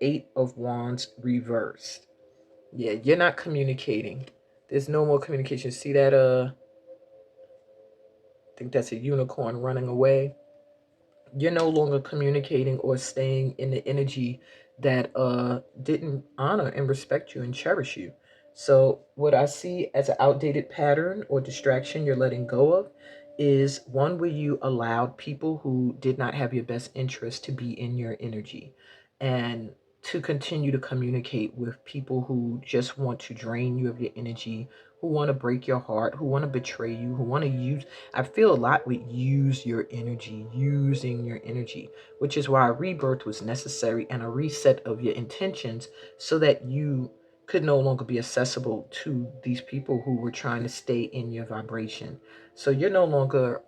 Eight of Wands reversed. Yeah, you're not communicating. There's no more communication. See that I think that's a unicorn running away. You're no longer communicating or staying in the energy that didn't honor and respect you and cherish you. So what I see as an outdated pattern or distraction you're letting go of is one where you allowed people who did not have your best interest to be in your energy, and to continue to communicate with people who just want to drain you of your energy, who want to break your heart, who want to betray you, who want to use. I feel a lot with use your energy, using your energy, which is why a rebirth was necessary and a reset of your intentions so that you could no longer be accessible to these people who were trying to stay in your vibration. So you're no longer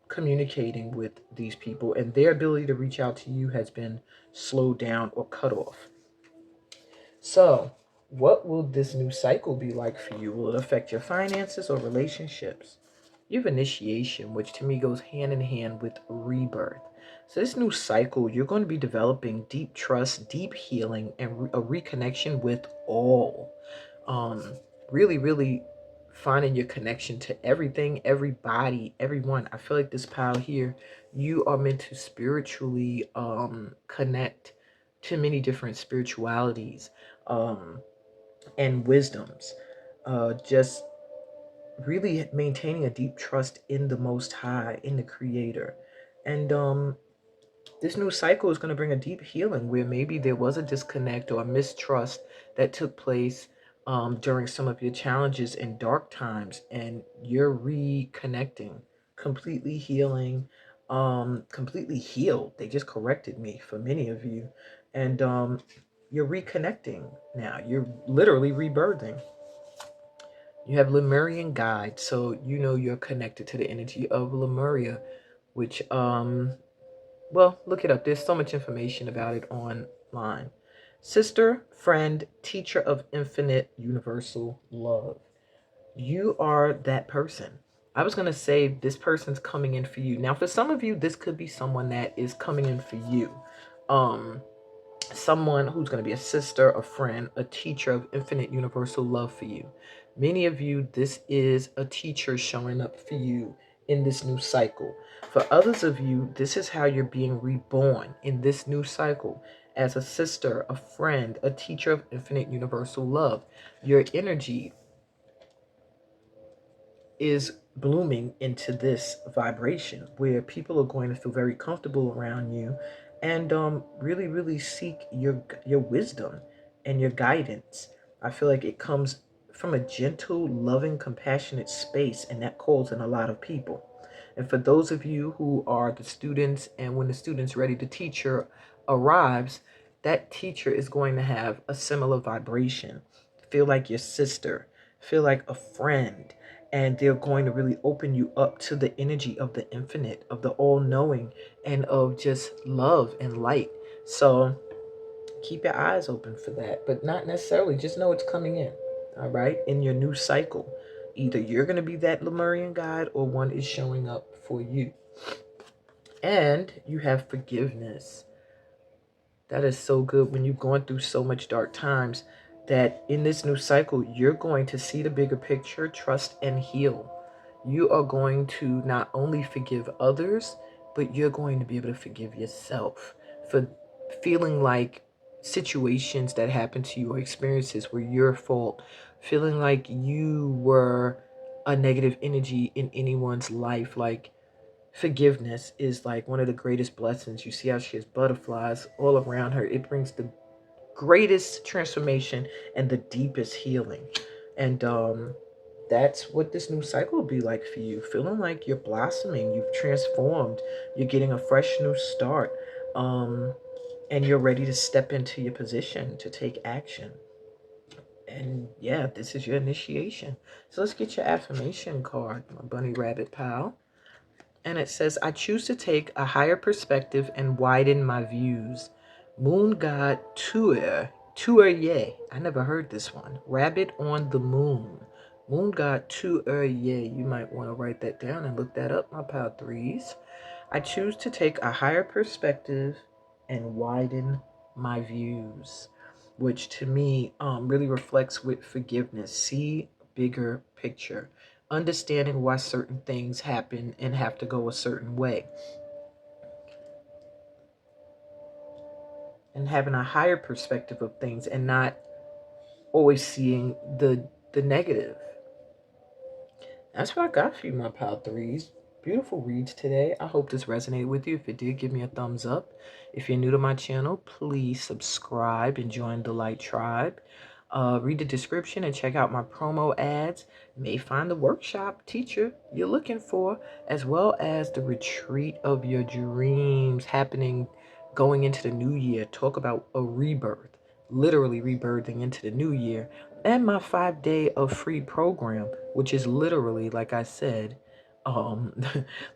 communicating with these people, and their ability to reach out to you has been slowed down or cut off. So, what will this new cycle be like for you? Will it affect your finances or relationships? You have initiation, which to me goes hand in hand with rebirth. So, this new cycle, you're going to be developing deep trust, deep healing, and a reconnection with all. Um, really, really finding your connection to everything, everybody, everyone. I feel like this pile here, you are meant to spiritually connect to many different spiritualities um, and wisdoms. Just really maintaining a deep trust in the Most High, in the Creator. And this new cycle is going to bring a deep healing where maybe there was a disconnect or a mistrust that took place during some of your challenges in dark times, and you're reconnecting, completely healing, completely healed. They just corrected me for many of you. And you're reconnecting now. You're literally rebirthing. You have Lemurian guide, so you know you're connected to the energy of Lemuria, which well, look it up. There's so much information about it online. Sister, friend, teacher of infinite universal love. You are that person. I was going to say this person's coming in for you. Now, for some of you, this could be someone that is coming in for you. Um, Someone who's going to be a sister, a friend, a teacher of infinite universal love for you. Many of you, this is a teacher showing up for you in this new cycle. For others of you, this is how you're being reborn in this new cycle as a sister, a friend, a teacher of infinite universal love. Your energy is blooming into this vibration where people are going to feel very comfortable around you and really really seek your wisdom and your guidance. I feel like it comes from a gentle, loving, compassionate space, and that calls in a lot of people. And for those of you who are the students, and when the student's ready, the teacher arrives, that teacher is going to have a similar vibration. Feel like your sister, feel like a friend, and they're going to really open you up to the energy of the infinite, of the all-knowing, and of just love and light. So keep your eyes open for that, but not necessarily, just know it's coming in. All right, in your new cycle, either you're going to be that Lemurian guide or one is showing up for you. And you have forgiveness. That is so good when you're going through so much dark times, that in this new cycle, you're going to see the bigger picture, trust, and heal. You are going to not only forgive others, but you're going to be able to forgive yourself for feeling like situations that happened to you or experiences were your fault, feeling like you were a negative energy in anyone's life. Like, forgiveness is like one of the greatest blessings. You see how she has butterflies all around her. It brings the greatest transformation and the deepest healing. And that's what this new cycle will be like for you. Feeling like you're blossoming, you've transformed, you're getting a fresh new start. And you're ready to step into your position to take action. And yeah, this is your initiation. So let's get your affirmation card, my bunny rabbit pal. And it says, I choose to take a higher perspective and widen my views. Moon God Tuer, I never heard this one. Rabbit on the moon. Moon God Tuer. You might want to write that down and look that up, my pal threes. I choose to take a higher perspective and widen my views, which to me really reflects with forgiveness. See bigger picture, understanding why certain things happen and have to go a certain way. and having a higher perspective of things and not always seeing the negative. That's what I got for you, my pal threes. Beautiful reads today. I hope this resonated with you. If it did, give me a thumbs up. If you're new to my channel, please subscribe and join the Light Tribe. Read the description and check out my promo ads. You may find the workshop teacher you're looking for, as well as the retreat of your dreams happening going into the new year. Talk about a rebirth, literally rebirthing into the new year. And my 5 day of free program, which is literally, like I said, um,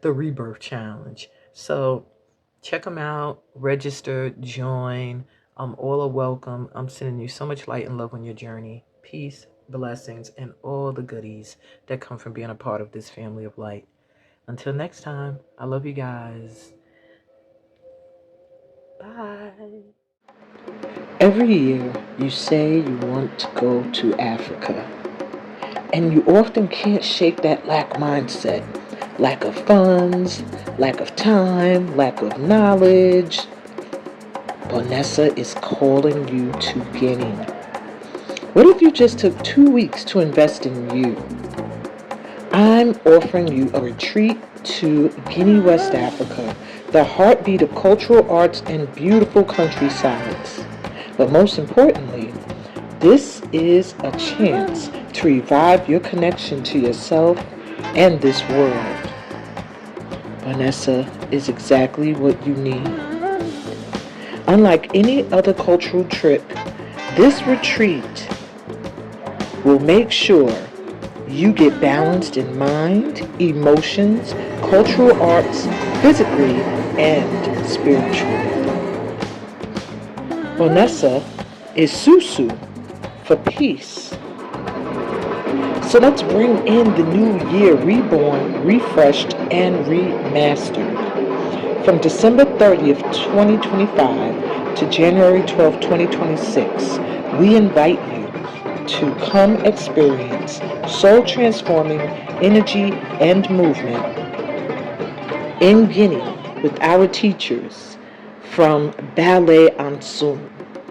the rebirth challenge. So check them out, register, join. All are welcome. I'm sending you so much light and love on your journey. Peace, blessings, and all the goodies that come from being a part of this family of light. Until next time, I love you guys. Bye. Every year, you say you want to go to Africa, and you often can't shake that lack mindset. Lack of funds, lack of time, lack of knowledge. Bonessa is calling you to Guinea. What if you just took 2 weeks to invest in you? I'm offering you a retreat to Guinea, West Africa, the heartbeat of cultural arts and beautiful countrysides. But most importantly, this is a chance to revive your connection to yourself and this world. Vanessa is exactly what you need. Unlike any other cultural trip, this retreat will make sure you get balanced in mind, emotions, cultural arts, physically, and spiritually. Vanessa is Susu for peace. So let's bring in the new year reborn, refreshed, and remastered. From December 30th, 2025 to January 12th, 2026, we invite you to come experience soul-transforming energy and movement in Guinea with our teachers from Ballet Ansum.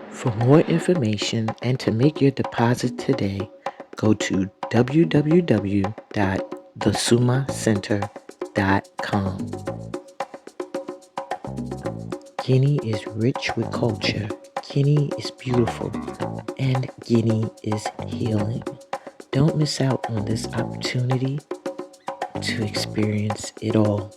For more information and to make your deposit today, go to www.thesoumahcenter.com. Guinea is rich with culture, Guinea is beautiful, and Guinea is healing. Don't miss out on this opportunity to experience it all.